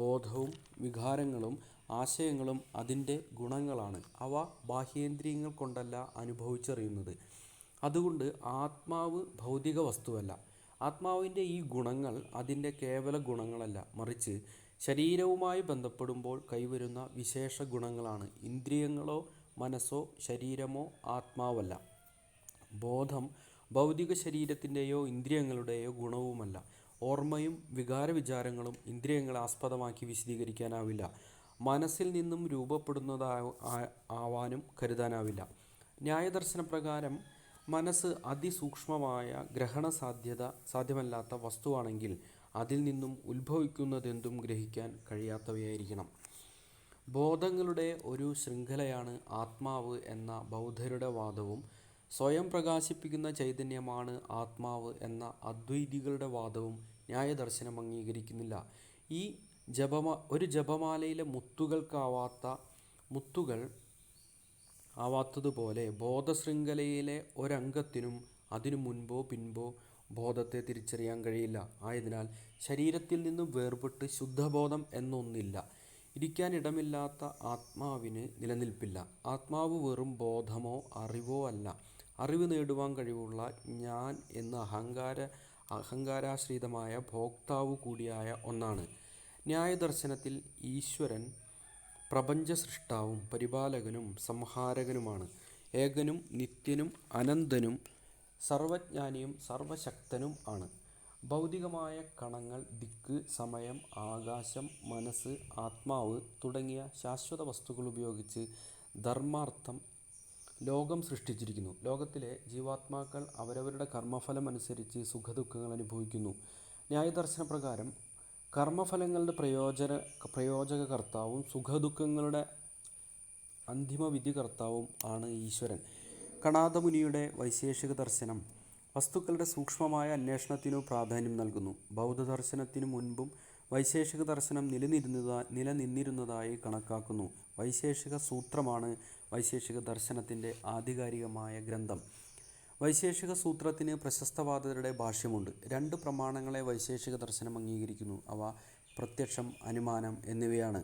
ബോധവും വികാരങ്ങളും ആശയങ്ങളും അതിൻ്റെ ഗുണങ്ങളാണ്. അവ ബാഹ്യേന്ദ്രിയങ്ങൾ കൊണ്ടല്ല അനുഭവിച്ചറിയുന്നത്. അതുകൊണ്ട് ആത്മാവ് ഭൗതിക വസ്തുവല്ല. ആത്മാവിൻ്റെ ഈ ഗുണങ്ങൾ അതിൻ്റെ കേവല ഗുണങ്ങളല്ല, മറിച്ച് ശരീരവുമായി ബന്ധപ്പെടുമ്പോൾ കൈവരുന്ന വിശേഷ ഗുണങ്ങളാണ്. ഇന്ദ്രിയങ്ങളോ മനസ്സോ ശരീരമോ ആത്മാവല്ല. ബോധം ഭൗതിക ശരീരത്തിൻ്റെയോ ഇന്ദ്രിയങ്ങളുടെയോ ഗുണവുമല്ല. ഓർമ്മയും വികാരവിചാരങ്ങളും ഇന്ദ്രിയങ്ങളെ ആസ്പദമാക്കി വിശദീകരിക്കാനാവില്ല. മനസ്സിൽ നിന്നും രൂപപ്പെടുന്നതാവാനും കരുതാനാവില്ല. ന്യായദർശനപ്രകാരം മനസ്സ് അതിസൂക്ഷ്മമായ സാധ്യമല്ലാത്ത വസ്തുവാണെങ്കിൽ അതിൽ നിന്നും ഉത്ഭവിക്കുന്നതെന്തും ഗ്രഹിക്കാൻ കഴിയാത്തവയായിരിക്കണം. ബോധങ്ങളുടെ ഒരു ശൃംഖലയാണ് ആത്മാവ് എന്ന ബൗദ്ധരുടെ വാദവും സ്വയം പ്രകാശിപ്പിക്കുന്ന ചൈതന്യമാണ് ആത്മാവ് എന്ന അദ്വൈതികളുടെ വാദവും ന്യായദർശനം അംഗീകരിക്കുന്നില്ല. ഒരു ജപമാലയിലെ മുത്തുകൾ ആവാത്തതുപോലെ ബോധശൃംഖലയിലെ ഒരംഗത്തിനും അതിനു മുൻപോ പിൻപോ ബോധത്തെ തിരിച്ചറിയാൻ കഴിയില്ല. ആയതിനാൽ ശരീരത്തിൽ നിന്നും വേർപെട്ട് ശുദ്ധബോധം എന്നൊന്നില്ല. ഇരിക്കാനിടമില്ലാത്ത ആത്മാവിന് നിലനിൽപ്പില്ല. ആത്മാവ് വെറും ബോധമോ അറിവോ അല്ല. അറിവ് നേടുവാൻ കഴിവുള്ള ഞാൻ എന്ന അഹങ്കാരാശ്രിതമായ ഭോക്താവ് കൂടിയായ ഒന്നാണ്. ന്യായദർശനത്തിൽ ഈശ്വരൻ പ്രപഞ്ചസൃഷ്ടാവും പരിപാലകനും സംഹാരകനുമാണ്. ഏകനും നിത്യനും അനന്തനും സർവജ്ഞാനിയും സർവശക്തനും ആണ്. ഭൗതികമായ കണങ്ങൾ, ദിക്ക്, സമയം, ആകാശം, മനസ്സ്, ആത്മാവ് തുടങ്ങിയ ശാശ്വത വസ്തുക്കൾ ഉപയോഗിച്ച് ധർമാർത്ഥം ലോകം സൃഷ്ടിച്ചിരിക്കുന്നു. ലോകത്തിലെ ജീവാത്മാക്കൾ അവരവരുടെ കർമ്മഫലം അനുസരിച്ച് സുഖദുഃഖങ്ങൾ അനുഭവിക്കുന്നു. ന്യായദർശനപ്രകാരം കർമ്മഫലങ്ങളുടെ പ്രയോജകകർത്താവും സുഖദുഃഖങ്ങളുടെ അന്തിമവിധികർത്താവും ആണ് ഈശ്വരൻ. കണാദമുനിയുടെ വൈശേഷിക ദർശനം വസ്തുക്കളുടെ സൂക്ഷ്മമായ അന്വേഷണത്തിനു പ്രാധാന്യം നൽകുന്നു. ബൗദ്ധദർശനത്തിനു മുൻപും വൈശേഷിക ദർശനം നിലനിന്നിരുന്നതായി കണക്കാക്കുന്നു. വൈശേഷിക സൂത്രമാണ് വൈശേഷിക ദർശനത്തിൻ്റെ ആധികാരികമായ ഗ്രന്ഥം. വൈശേഷിക സൂത്രത്തിന് പ്രശസ്തവാദരുടെ ഭാഷ്യമുണ്ട്. 2 പ്രമാണങ്ങളെ വൈശേഷിക ദർശനം അംഗീകരിക്കുന്നു. അവ പ്രത്യക്ഷം, അനുമാനം എന്നിവയാണ്.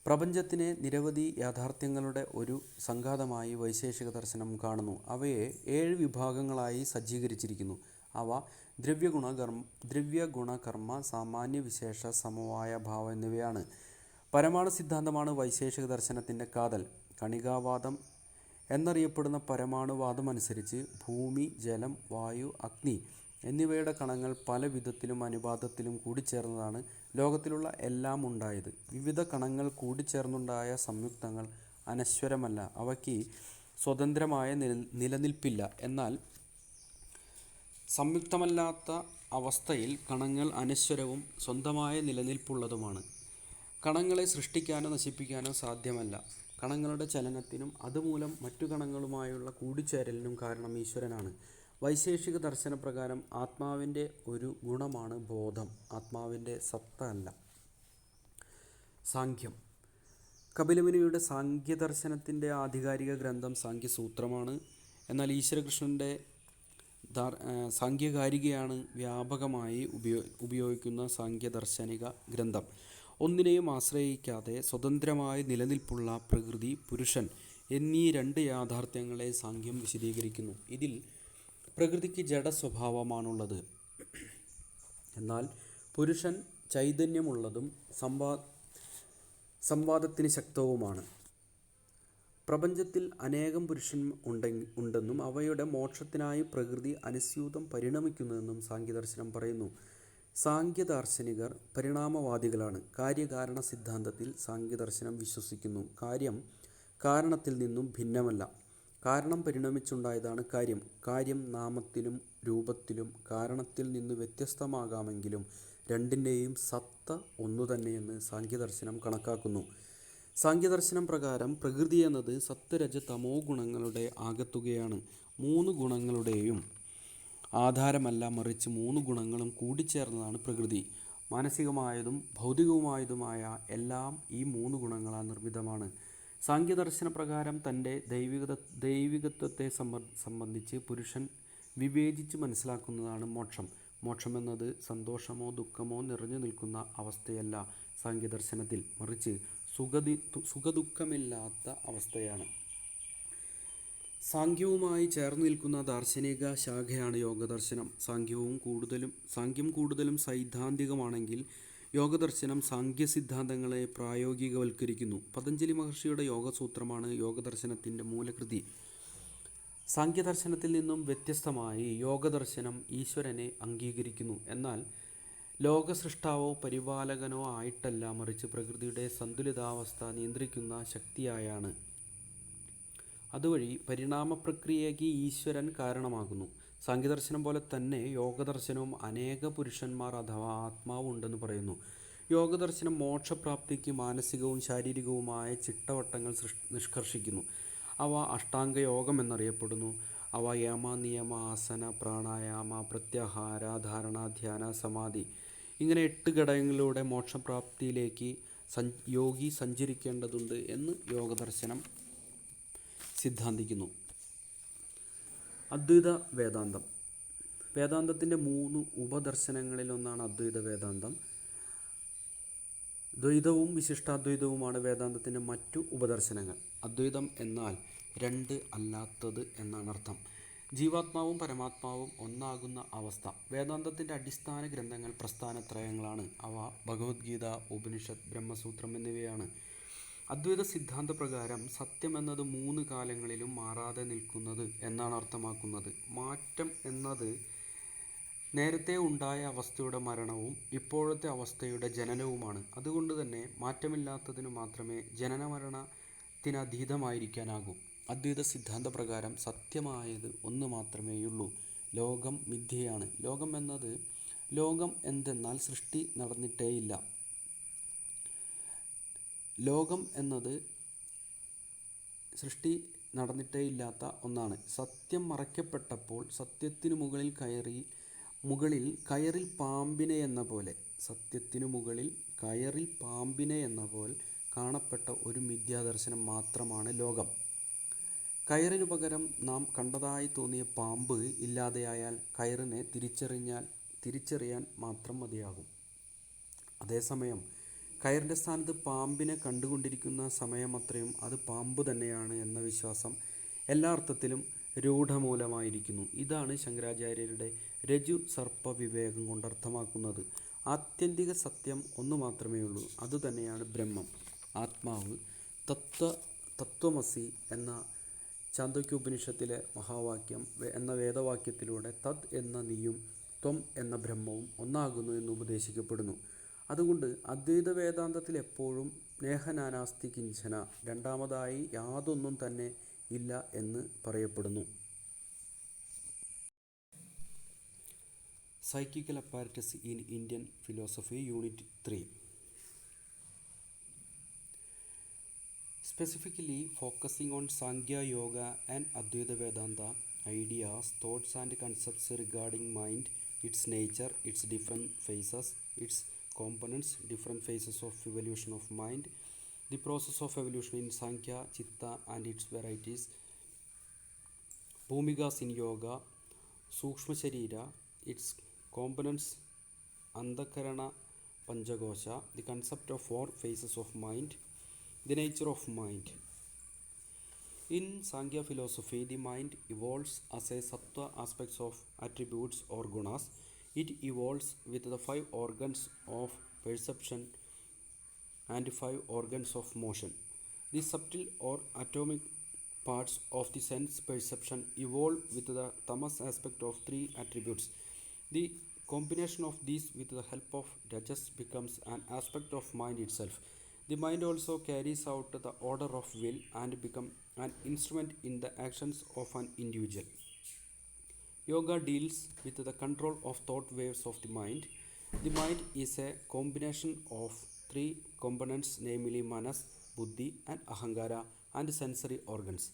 പ്രപഞ്ചത്തിനെ നിരവധി യാഥാർത്ഥ്യങ്ങളുടെ ഒരു സംഘാതമായി വൈശേഷിക ദർശനം കാണുന്നു. അവയെ 7 വിഭാഗങ്ങളായി സജ്ജീകരിച്ചിരിക്കുന്നു. അവ ദ്രവ്യഗുണകർമ്മ സാമാന്യ വിശേഷ സമവായ ഭാവം എന്നിവയാണ്. പരമാണു സിദ്ധാന്തമാണ് വൈശേഷിക ദർശനത്തിൻ്റെ കാതൽ. കണികാവാദം എന്നറിയപ്പെടുന്ന പരമാണുവാദമനുസരിച്ച് ഭൂമി, ജലം, വായു, അഗ്നി എന്നിവയുടെ കണങ്ങൾ പല വിധത്തിലും അനുപാതത്തിലും കൂടിച്ചേർന്നതാണ് ലോകത്തിലുള്ള എല്ലാം ഉണ്ടായത്. വിവിധ കണങ്ങൾ കൂടിച്ചേർന്നുണ്ടായ സംയുക്തങ്ങൾ അനശ്വരമല്ല, അവയ്ക്ക് സ്വതന്ത്രമായ നിലനിൽപ്പില്ല. എന്നാൽ സംയുക്തമല്ലാത്ത അവസ്ഥയിൽ കണങ്ങൾ അനശ്വരവും സ്വന്തമായ നിലനിൽപ്പുള്ളതുമാണ്. കണങ്ങളെ സൃഷ്ടിക്കാനോ നശിപ്പിക്കാനോ സാധ്യമല്ല. കണങ്ങളുടെ ചലനത്തിനും അതുമൂലം മറ്റു കണങ്ങളുമായുള്ള കൂടിച്ചേരലിനും കാരണം ഈശ്വരനാണ്. വൈശേഷിക ദർശനപ്രകാരം ആത്മാവിൻ്റെ ഒരു ഗുണമാണ് ബോധം, ആത്മാവിൻ്റെ സത്ത അല്ല. സാംഖ്യം. കപിലമുനിയുടെ സാംഖ്യദർശനത്തിൻ്റെ ആധികാരിക ഗ്രന്ഥം സാംഖ്യസൂത്രമാണ്. എന്നാൽ ഈശ്വരകൃഷ്ണൻ്റെ സാംഖ്യകാരികയാണ് വ്യാപകമായി ഉപയോഗിക്കുന്ന സാംഖ്യദർശനിക ഗ്രന്ഥം. ഒന്നിനെയും ആശ്രയിക്കാതെ സ്വതന്ത്രമായി നിലനിൽപ്പുള്ള പ്രകൃതി, പുരുഷൻ എന്നീ രണ്ട് യാഥാർത്ഥ്യങ്ങളെ സാംഖ്യം വിശദീകരിക്കുന്നു. ഇതിൽ പ്രകൃതിക്ക് ജഡസ്വഭാവമാണുള്ളത്. എന്നാൽ പുരുഷൻ ചൈതന്യമുള്ളതും സംവാദത്തിന് ശക്തവുമാണ്. പ്രപഞ്ചത്തിൽ അനേകം പുരുഷൻ ഉണ്ടെന്നും അവയുടെ മോക്ഷത്തിനായി പ്രകൃതി അനുസ്യൂതം പരിണമിക്കുന്നുവെന്നും സാംഖ്യദർശനം പറയുന്നു. സാംഖ്യദാർശനികർ പരിണാമവാദികളാണ്. കാര്യകാരണ സിദ്ധാന്തത്തിൽ സാംഖ്യദർശനം വിശ്വസിക്കുന്നു. കാര്യം കാരണത്തിൽ നിന്നും ഭിന്നമല്ല. കാരണം പരിണമിച്ചുണ്ടായതാണ് കാര്യം. കാര്യം നാമത്തിലും രൂപത്തിലും കാരണത്തിൽ നിന്ന് വ്യത്യസ്തമാകാമെങ്കിലും രണ്ടിൻ്റെയും സത്ത ഒന്നുതന്നെയെന്ന് സാംഖ്യദർശനം കണക്കാക്കുന്നു. സാംഖ്യദർശനം പ്രകാരം പ്രകൃതി എന്നത് സത്വരജ തമോ ഗുണങ്ങളുടെ ആകത്തുകയാണ്. മൂന്ന് ഗുണങ്ങളുടെയും ആധാരമല്ല, മറിച്ച് മൂന്ന് ഗുണങ്ങളും കൂടിച്ചേർന്നതാണ് പ്രകൃതി. മാനസികമായതും ഭൗതികവുമായതുമായ എല്ലാം ഈ മൂന്ന് ഗുണങ്ങളാൽ നിർമ്മിതമാണ്. സാംഖ്യദർശന പ്രകാരം തൻ്റെ ദൈവികത്വത്തെ സംബന്ധിച്ച് പുരുഷൻ വിവേചിച്ച് മനസ്സിലാക്കുന്നതാണ് മോക്ഷം. മോക്ഷമെന്നത് സന്തോഷമോ ദുഃഖമോ നിറഞ്ഞു നിൽക്കുന്ന അവസ്ഥയല്ല സാംഖ്യദർശനത്തിൽ, മറിച്ച് സുഖദുഃഖമില്ലാത്ത അവസ്ഥയാണ്. സാംഖ്യവുമായി ചേർന്ന് നിൽക്കുന്ന ദാർശനിക ശാഖയാണ് യോഗദർശനം. സാംഖ്യം കൂടുതലും സൈദ്ധാന്തികമാണെങ്കിൽ യോഗദർശനം സാംഖ്യസിദ്ധാന്തങ്ങളെ പ്രായോഗികവൽക്കരിക്കുന്നു. പതഞ്ജലി മഹർഷിയുടെ യോഗസൂത്രമാണ് യോഗദർശനത്തിൻ്റെ മൂലകൃതി. സാംഖ്യദർശനത്തിൽ നിന്നും വ്യത്യസ്തമായി യോഗദർശനം ഈശ്വരനെ അംഗീകരിക്കുന്നു. എന്നാൽ ലോകസൃഷ്ടാവോ പരിപാലകനോ ആയിട്ടല്ല, മറിച്ച് പ്രകൃതിയുടെ സന്തുലിതാവസ്ഥ നിയന്ത്രിക്കുന്ന ശക്തിയായാണ്. അതുവഴി പരിണാമപ്രക്രിയയ്ക്ക് ഈശ്വരൻ കാരണമാകുന്നു. സാംഖ്യദർശനം പോലെ തന്നെ യോഗദർശനവും അനേക പുരുഷന്മാർ അഥവാ ആത്മാവ് ഉണ്ടെന്ന് പറയുന്നു. യോഗദർശനം മോക്ഷപ്രാപ്തിക്ക് മാനസികവും ശാരീരികവുമായ ചിട്ടവട്ടങ്ങൾ നിഷ്കർഷിക്കുന്നു. അവ അഷ്ടാംഗയോഗം എന്നറിയപ്പെടുന്നു. അവ യമ, നിയമ, ആസന, പ്രാണായാമ, പ്രത്യാഹാര, ധാരണ, ധ്യാന, സമാധി ഇങ്ങനെ 8 ഘടകങ്ങളിലൂടെ മോക്ഷപ്രാപ്തിയിലേക്ക് യോഗി സഞ്ചരിക്കേണ്ടതുണ്ട് എന്ന് യോഗദർശനം സിദ്ധാന്തിക്കുന്നു. അദ്വൈത വേദാന്തം. വേദാന്തത്തിൻ്റെ 3 ഉപദർശനങ്ങളിലൊന്നാണ് അദ്വൈത വേദാന്തം. ദ്വൈതവും വിശിഷ്ടാദ്വൈതവുമാണ് വേദാന്തത്തിൻ്റെ മറ്റു ഉപദർശനങ്ങൾ. അദ്വൈതം എന്നാൽ രണ്ട് അല്ലാത്തത് എന്നാണ് അർത്ഥം. ജീവാത്മാവും പരമാത്മാവും ഒന്നാകുന്ന അവസ്ഥ. വേദാന്തത്തിൻ്റെ അടിസ്ഥാന ഗ്രന്ഥങ്ങൾ പ്രസ്ഥാനത്രയങ്ങളാണ്. അവ ഭഗവത്ഗീത, ഉപനിഷത്ത്, ബ്രഹ്മസൂത്രം എന്നിവയാണ്. അദ്വൈത സിദ്ധാന്ത പ്രകാരം സത്യം എന്നത് 3 കാലങ്ങളിലും മാറാതെ നിൽക്കുന്നത് എന്നാണ് അർത്ഥമാക്കുന്നത്. മാറ്റം എന്നത് നേരത്തെ ഉണ്ടായ അവസ്ഥയുടെ മരണവും ഇപ്പോഴത്തെ അവസ്ഥയുടെ ജനനവുമാണ്. അതുകൊണ്ട് തന്നെ മാറ്റമില്ലാത്തതിനു മാത്രമേ ജനനമരണത്തിനതീതമായിരിക്കാനാകൂ. അദ്വൈത സിദ്ധാന്ത പ്രകാരം സത്യമായത് ഒന്ന് മാത്രമേയുള്ളൂ. ലോകം മിഥ്യയാണ്. ലോകം എന്തെന്നാൽ സൃഷ്ടി നടന്നിട്ടേയില്ല. ലോകം എന്നത് സൃഷ്ടി നടന്നിട്ടേയില്ലാത്ത ഒന്നാണ്. സത്യം മറയ്ക്കപ്പെട്ടപ്പോൾ സത്യത്തിനു മുകളിൽ കയറിൽ പാമ്പിനെ എന്ന പോലെ കാണപ്പെട്ട ഒരു മിഥ്യാദർശനം മാത്രമാണ് ലോകം. കയറിനു പകരം നാം കണ്ടതായി തോന്നിയ പാമ്പ് ഇല്ലാതെയായാൽ കയറിനെ തിരിച്ചറിയാൻ മാത്രം മതിയാകും. അതേസമയം കയറിൻ്റെ സ്ഥാനത്ത് പാമ്പിനെ കണ്ടുകൊണ്ടിരിക്കുന്ന സമയമത്രയും അത് പാമ്പ് തന്നെയാണ് എന്ന വിശ്വാസം എല്ലാ അർത്ഥത്തിലും രൂഢമൂലമായിരിക്കുന്നു. ഇതാണ് ശങ്കരാചാര്യരുടെ രജു സർപ്പ വിവേകം കൊണ്ടർത്ഥമാക്കുന്നത്. ആത്യന്തിക സത്യം ഒന്നു മാത്രമേയുള്ളൂ, അതുതന്നെയാണ് ബ്രഹ്മം, ആത്മാവ്. തത്വമസി എന്ന ഛാന്ദോക്യോപനിഷത്തിലെ മഹാവാക്യം എന്ന വേദവാക്യത്തിലൂടെ തദ് എന്ന നീയും ത്വം എന്ന ബ്രഹ്മവും ഒന്നാകുന്നു എന്ന് ഉപദേശിക്കപ്പെടുന്നു. അതുകൊണ്ട് അദ്വൈത വേദാന്തത്തിൽ എപ്പോഴും നേഹനാനാസ്തി കിഞ്ചന, രണ്ടാമതായി യാതൊന്നും തന്നെ ഇല്ല എന്ന് പറയപ്പെടുന്നു. Psychical apparatus in Indian philosophy, Unit 3. Specifically focusing on Sankhya Yoga and Advaita Vedanta, ideas, thoughts and concepts regarding mind, its nature, its different phases, its components, different phases of evolution of mind, the process of evolution in Sankhya, Chitta and its varieties, Bhumikas in Yoga, Sukshma Sharira, its components, Antakarana Panchakosha, the concept of 4 phases of mind, the nature of mind. In Sankhya philosophy, the mind evolves as a sattva aspects of attributes or gunas. It evolves with the 5 organs of perception and 5 organs of motion. The subtle or atomic parts of the sense perception evolve with the tamas aspect of 3 attributes. The combination of these with the help of rajas becomes an aspect of mind itself. The mind also carries out the order of will and becomes an instrument in the actions of an individual. Yoga deals with the control of thought waves of the mind. The mind is a combination of 3 components, namely manas, buddhi and ahankara, and sensory organs.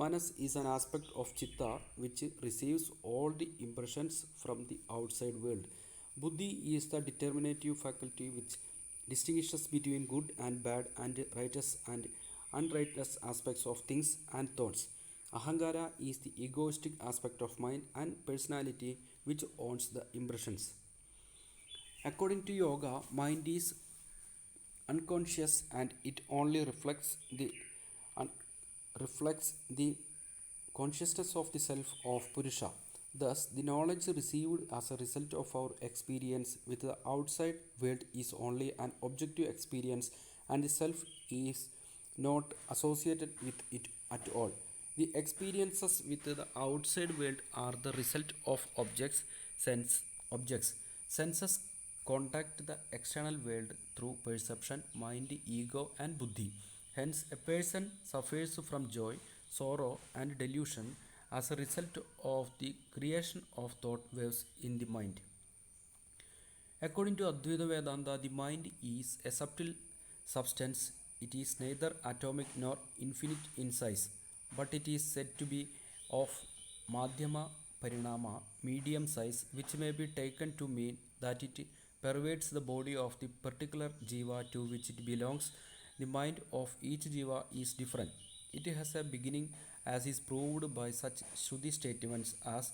Manas is an aspect of chitta which receives all the impressions from the outside world. Buddhi is the determinative faculty which distinguishes between good and bad and righteous and unrighteous aspects of things and thoughts. Ahankara is the egoistic aspect of mind and personality which owns the impressions. According to yoga, mind is unconscious and it only reflects the consciousness of the self of Purusha. Thus, the knowledge received as a result of our experience with the outside world is only an objective experience, and the self is not associated with it at all. The experiences with the outside world are the result of objects. Senses contact the external world through perception, mind, ego, and buddhi. Hence, a person suffers from joy, sorrow, and delusion as a result of the creation of thought waves in the mind. According to Advaita Vedanta, the mind is a subtle substance. It is neither atomic nor infinite in size, but it is said to be of Madhyama Parinama, medium size, which may be taken to mean that it pervades the body of the particular jiva to which it belongs. The mind of each jiva is different. It has a beginning, as is proved by such Shruti statements as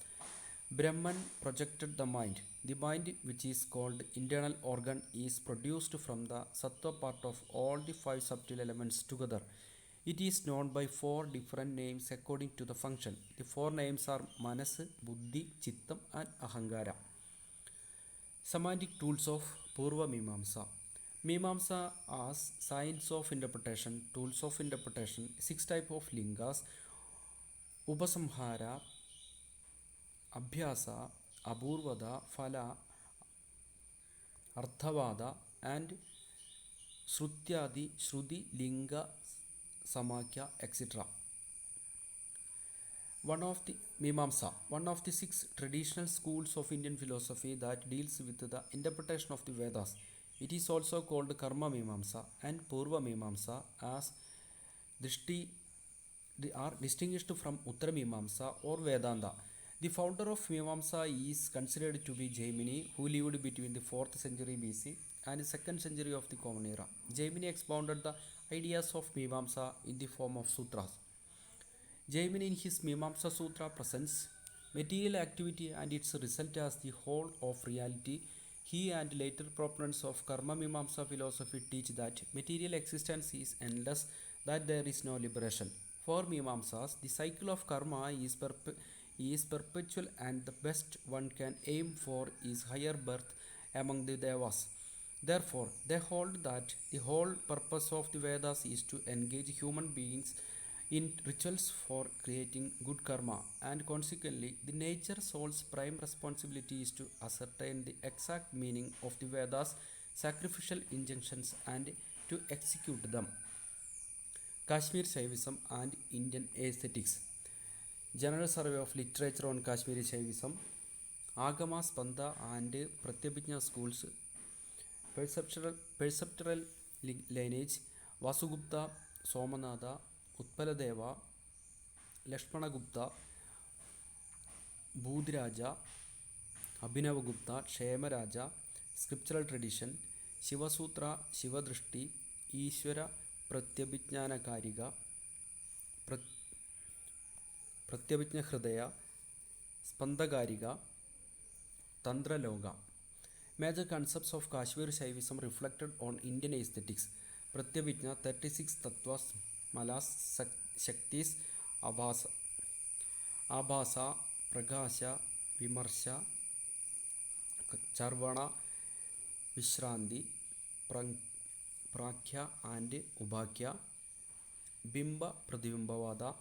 Brahman projected the mind. The mind, which is called internal organ, is produced from the sattva part of all the 5 subtle elements together. It is known by 4 different names according to the function. The 4 names are Manas, Buddhi, Chittam and Ahankara. Semantic tools of Purva Mimamsa. Mimamsa as science of interpretation, tools of interpretation, 6 types of lingas, Upasamhara, Abhyasa, Apurvada, Phala, Arthavada and Shrutyadi, Shruti, Linga, Samakya, etc. One of the 6 traditional schools of Indian philosophy that deals with the interpretation of the Vedas. It is also called Karma Mimamsa and Purva Mimamsa, as they are distinguished from Uttara Mimamsa or Vedanta. The founder of Mimamsa is considered to be Jaimini, who lived between the 4th century BC and the 2nd century of the Common Era. Jaimini expounded the ideas of Mimamsa in the form of sutras. Jaimini in his Mimamsa Sutra presents material activity and its result as the whole of reality. He and later proponents of Karma Mimamsa philosophy teach that material existence is endless, that there is no liberation. For Mimamsas, the cycle of karma is perpetual and the best one can aim for is higher birth among the Devas. Therefore, they hold that the whole purpose of the Vedas is to engage human beings in rituals for creating good karma, and consequently, the nature soul's prime responsibility is to ascertain the exact meaning of the Vedas' sacrificial injunctions and to execute them. Kashmir Shaivism and Indian Aesthetics. General Survey of Literature on Kashmiri Shaivism. Agama, Spanda and Pratyabhijna Schools. Perceptual Lineage. Vasugupta, Somanatha, Utpaladeva, Lakshmanagupta, Budhiraja, Abhinavagupta, Kshemaraja. Scriptural Tradition. Shivasutra, Shivadrishti, Ishvara Pratyabhijnanakariga, Pratyabhijna Hridaya, Spandagariga, Tantra Loga. Major concepts of Kashmir Shaivism reflected on Indian aesthetics. Pratyabhijna, 36 Tattvas, Malas, Shaktis, Abhasa, Prakasha, Vimarsha, Charvana, Vishranti, Prakhya and Ubhakya. Bimba Pratibhimbavada,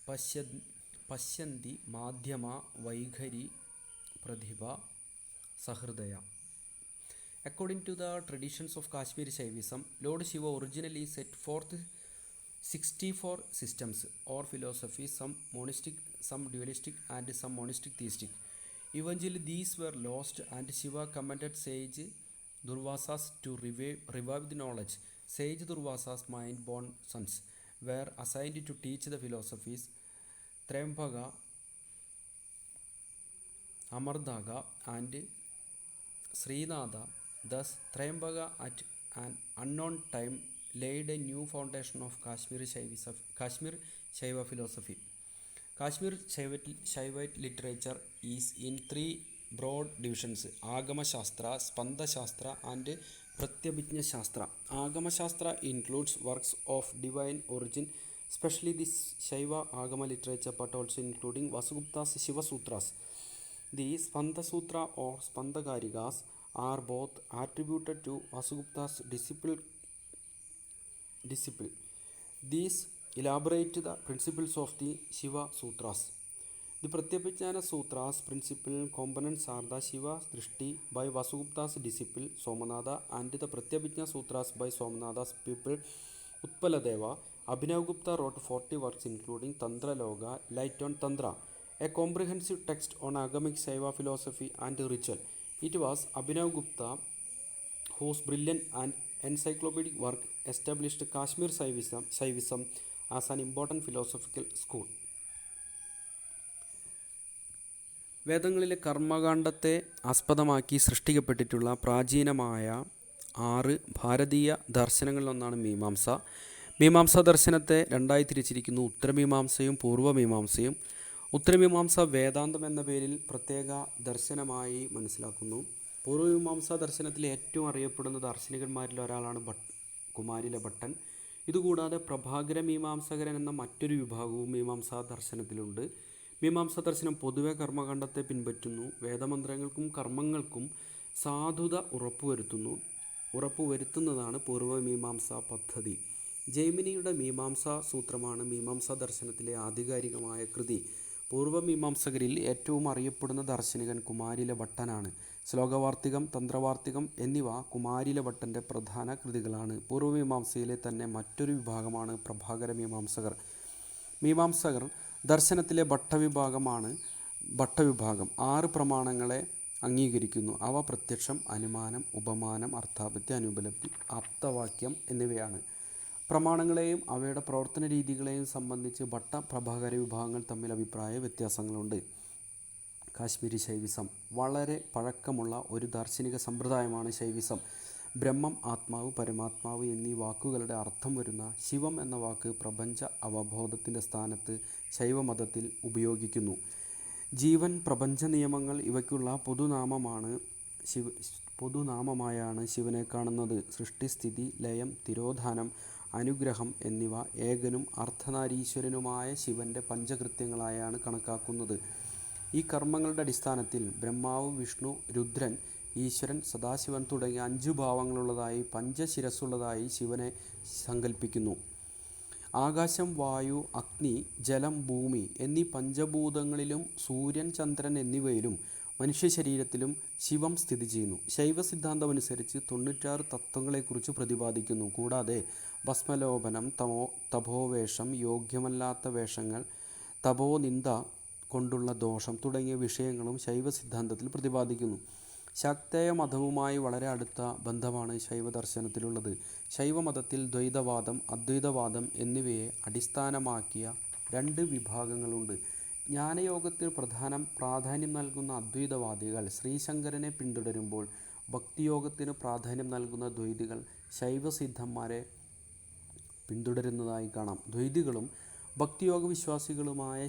Pashyanti, Madhyama, Vaikhari, Pratibha, Sahridaya. According to the traditions of Kashmiri Shaivism, Lord Shiva originally set forth 64 systems or philosophies, some monistic, some dualistic, and some monistic theistic. Eventually, these were lost, and Shiva commanded sage Durvasas to revive the knowledge. Sage Durvasa's mind-born sons were assigned to teach the philosophies Trayambaka, Amardaga, and Srinatha. Thus, Trayambaka at an unknown time laid a new foundation of Kashmir Shaiva philosophy. Kashmir Shaivite literature is in three broad divisions: Agama Shastra, Spanda Shastra, and Pratyabhijna Shastra. Agama Shastra includes works of divine origin, especially the Shaiva Agama literature, but also including Vasugupta's Shiva Sutras. The Spanda Sutra or Spandagarigas are both attributed to Vasugupta's disciple. These elaborate the principles of the Shiva Sutras. The Pratyabhijna Sutra's principal components are the Shiva Drishti by Vasugupta's disciple Somanatha and the Pratyabhijna Sutras by Somanatha's pupil Utpaladeva. Abhinavagupta wrote 40 works including Tantra Loga, Light on Tantra, a comprehensive text on agamic Shaiva philosophy and ritual. It was Abhinavagupta whose brilliant and encyclopedic work established Kashmir Shaivism as an important philosophical school. വേദങ്ങളിലെ കർമ്മകാണ്ഡത്തെ ആസ്പദമാക്കി സൃഷ്ടിക്കപ്പെട്ടിട്ടുള്ള പ്രാചീനമായ 6 ഭാരതീയ ദർശനങ്ങളിലൊന്നാണ് മീമാംസ. മീമാംസാ ദർശനത്തെ രണ്ടായി തിരിച്ചിരിക്കുന്നു: ഉത്തരമീമാംസയും പൂർവ്വമീമാംസയും. ഉത്തരമീമാംസ വേദാന്തം എന്ന പേരിൽ പ്രത്യേക ദർശനമായി മനസ്സിലാക്കുന്നു. പൂർവ്വമീമാംസാ ദർശനത്തിലെ ഏറ്റവും അറിയപ്പെടുന്ന ദാർശനികന്മാരിൽ ഒരാളാണ് കുമാരില ഭട്ടൻ. ഇതുകൂടാതെ പ്രഭാകര മീമാംസകരൻ എന്ന മറ്റൊരു വിഭാഗവും മീമാംസാ ദർശനത്തിലുണ്ട്. മീമാംസാ ദർശനം പൊതുവെ കർമ്മകാണ്ഡത്തെ പിൻപറ്റുന്നു. വേദമന്ത്രങ്ങൾക്കും കർമ്മങ്ങൾക്കും സാധുത ഉറപ്പുവരുത്തുന്നതാണ് പൂർവ്വമീമാംസാ പദ്ധതി. ജൈമിനിയുടെ മീമാംസാ സൂത്രമാണ് മീമാംസാ ദർശനത്തിലെ ആധികാരികമായ കൃതി. പൂർവ്വമീമാംസകരിൽ ഏറ്റവും അറിയപ്പെടുന്ന ദാർശനികൻ കുമാരില ഭട്ടനാണ്. ശ്ലോകവാർത്തികം, തന്ത്രവാർത്തികം എന്നിവ കുമാരില ഭട്ടൻ്റെ പ്രധാന കൃതികളാണ്. പൂർവ്വമീമാംസയിലെ തന്നെ മറ്റൊരു വിഭാഗമാണ് പ്രഭാകര മീമാംസകർ. മീമാംസകർ ദർശനത്തിലെ ഭട്ടവിഭാഗമാണ്. ഭട്ടവിഭാഗം 6 പ്രമാണങ്ങളെ അംഗീകരിക്കുന്നു. അവ പ്രത്യക്ഷം, അനുമാനം, ഉപമാനം, അർത്ഥാപത്യം, അനുപലബ്ധി, ആപ്തവാക്യം എന്നിവയാണ്. പ്രമാണങ്ങളെയും അവയുടെ പ്രവർത്തന രീതികളെയും സംബന്ധിച്ച് ഭട്ട പ്രഭാകര വിഭാഗങ്ങൾ തമ്മിൽ അഭിപ്രായ വ്യത്യാസങ്ങളുണ്ട്. കാശ്മീരി ശൈവിസം വളരെ പഴക്കമുള്ള ഒരു ദാർശനിക സമ്പ്രദായമാണ് ശൈവിസം. ബ്രഹ്മം, ആത്മാവ്, പരമാത്മാവ് എന്നീ വാക്കുകളുടെ അർത്ഥം വരുന്ന ശിവം എന്ന വാക്ക് പ്രപഞ്ച അവബോധത്തിൻ്റെ സ്ഥാനത്ത് ശൈവമതത്തിൽ ഉപയോഗിക്കുന്നു. ജീവൻ, പ്രപഞ്ച നിയമങ്ങൾ ഇവയ്ക്കുള്ള പൊതുനാമമായാണ് ശിവനെ കാണുന്നത്. സൃഷ്ടി, സ്ഥിതി, ലയം, തിരോധാനം, അനുഗ്രഹം എന്നിവ ഏകനും അർദ്ധനാരീശ്വരനുമായ ശിവൻ്റെ പഞ്ചകൃത്യങ്ങളായാണ് കണക്കാക്കുന്നത്. ഈ കർമ്മങ്ങളുടെ അടിസ്ഥാനത്തിൽ ബ്രഹ്മാവ്, വിഷ്ണു, രുദ്രൻ, ഈശ്വരൻ, സദാശിവൻ തുടങ്ങിയ 5 ഭാവങ്ങളുള്ളതായി, പഞ്ചശിരസ്സുള്ളതായി ശിവനെ സങ്കല്പിക്കുന്നു. ആകാശം, വായു, അഗ്നി, ജലം, ഭൂമി എന്നീ പഞ്ചഭൂതങ്ങളിലും സൂര്യൻ, ചന്ദ്രൻ എന്നിവയിലും മനുഷ്യ ശരീരത്തിലും ശിവം സ്ഥിതി ചെയ്യുന്നു. ശൈവ സിദ്ധാന്തമനുസരിച്ച് 96 തത്വങ്ങളെക്കുറിച്ച് പ്രതിപാദിക്കുന്നു. കൂടാതെ ഭസ്മലോപനം, തപോവേഷം, യോഗ്യമല്ലാത്ത വേഷങ്ങൾ, തപോനിന്ദ കൊണ്ടുള്ള ദോഷം തുടങ്ങിയ വിഷയങ്ങളും ശൈവ സിദ്ധാന്തത്തിൽ പ്രതിപാദിക്കുന്നു. ശാക്തേയ മതവുമായി വളരെ അടുത്ത ബന്ധമാണ് ശൈവദർശനത്തിലുള്ളത്. ശൈവമതത്തിൽ ദ്വൈതവാദം, അദ്വൈതവാദം എന്നിവയെ അടിസ്ഥാനമാക്കിയ 2 വിഭാഗങ്ങളുണ്ട്. ജ്ഞാനയോഗത്തിന് പ്രാധാന്യം നൽകുന്ന അദ്വൈതവാദികൾ ശ്രീശങ്കരനെ പിന്തുടരുമ്പോൾ ഭക്തിയോഗത്തിന് പ്രാധാന്യം നൽകുന്ന ദ്വൈതികൾ ശൈവസിദ്ധന്മാരെ പിന്തുടരുന്നതായി കാണാം. ദ്വൈതികളും ഭക്തിയോഗ വിശ്വാസികളുമായ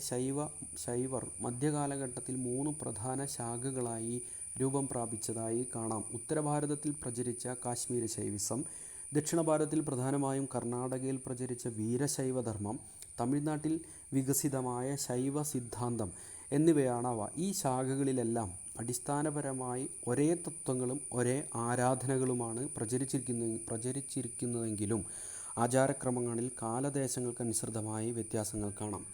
ശൈവർ മധ്യകാലഘട്ടത്തിൽ 3 പ്രധാന ശാഖകളായി രൂപം പ്രാപിച്ചതായി കാണാം. ഉത്തരഭാരതത്തിൽ പ്രചരിച്ച കാശ്മീരി ശൈവിസം, ദക്ഷിണ ഭാരതത്തിൽ പ്രധാനമായും കർണാടകയിൽ പ്രചരിച്ച വീരശൈവധർമ്മം, തമിഴ്നാട്ടിൽ വികസിതമായ ശൈവ സിദ്ധാന്തം എന്നിവയാണവ. ഈ ശാഖകളിലെല്ലാം അടിസ്ഥാനപരമായി ഒരേ തത്വങ്ങളും ഒരേ ആരാധനകളുമാണ് പ്രചരിച്ചിരിക്കുന്നതെങ്കിലും ആചാരക്രമങ്ങളിൽ കാലദേശങ്ങൾക്കനുസൃതമായി വ്യത്യാസങ്ങൾ കാണാം.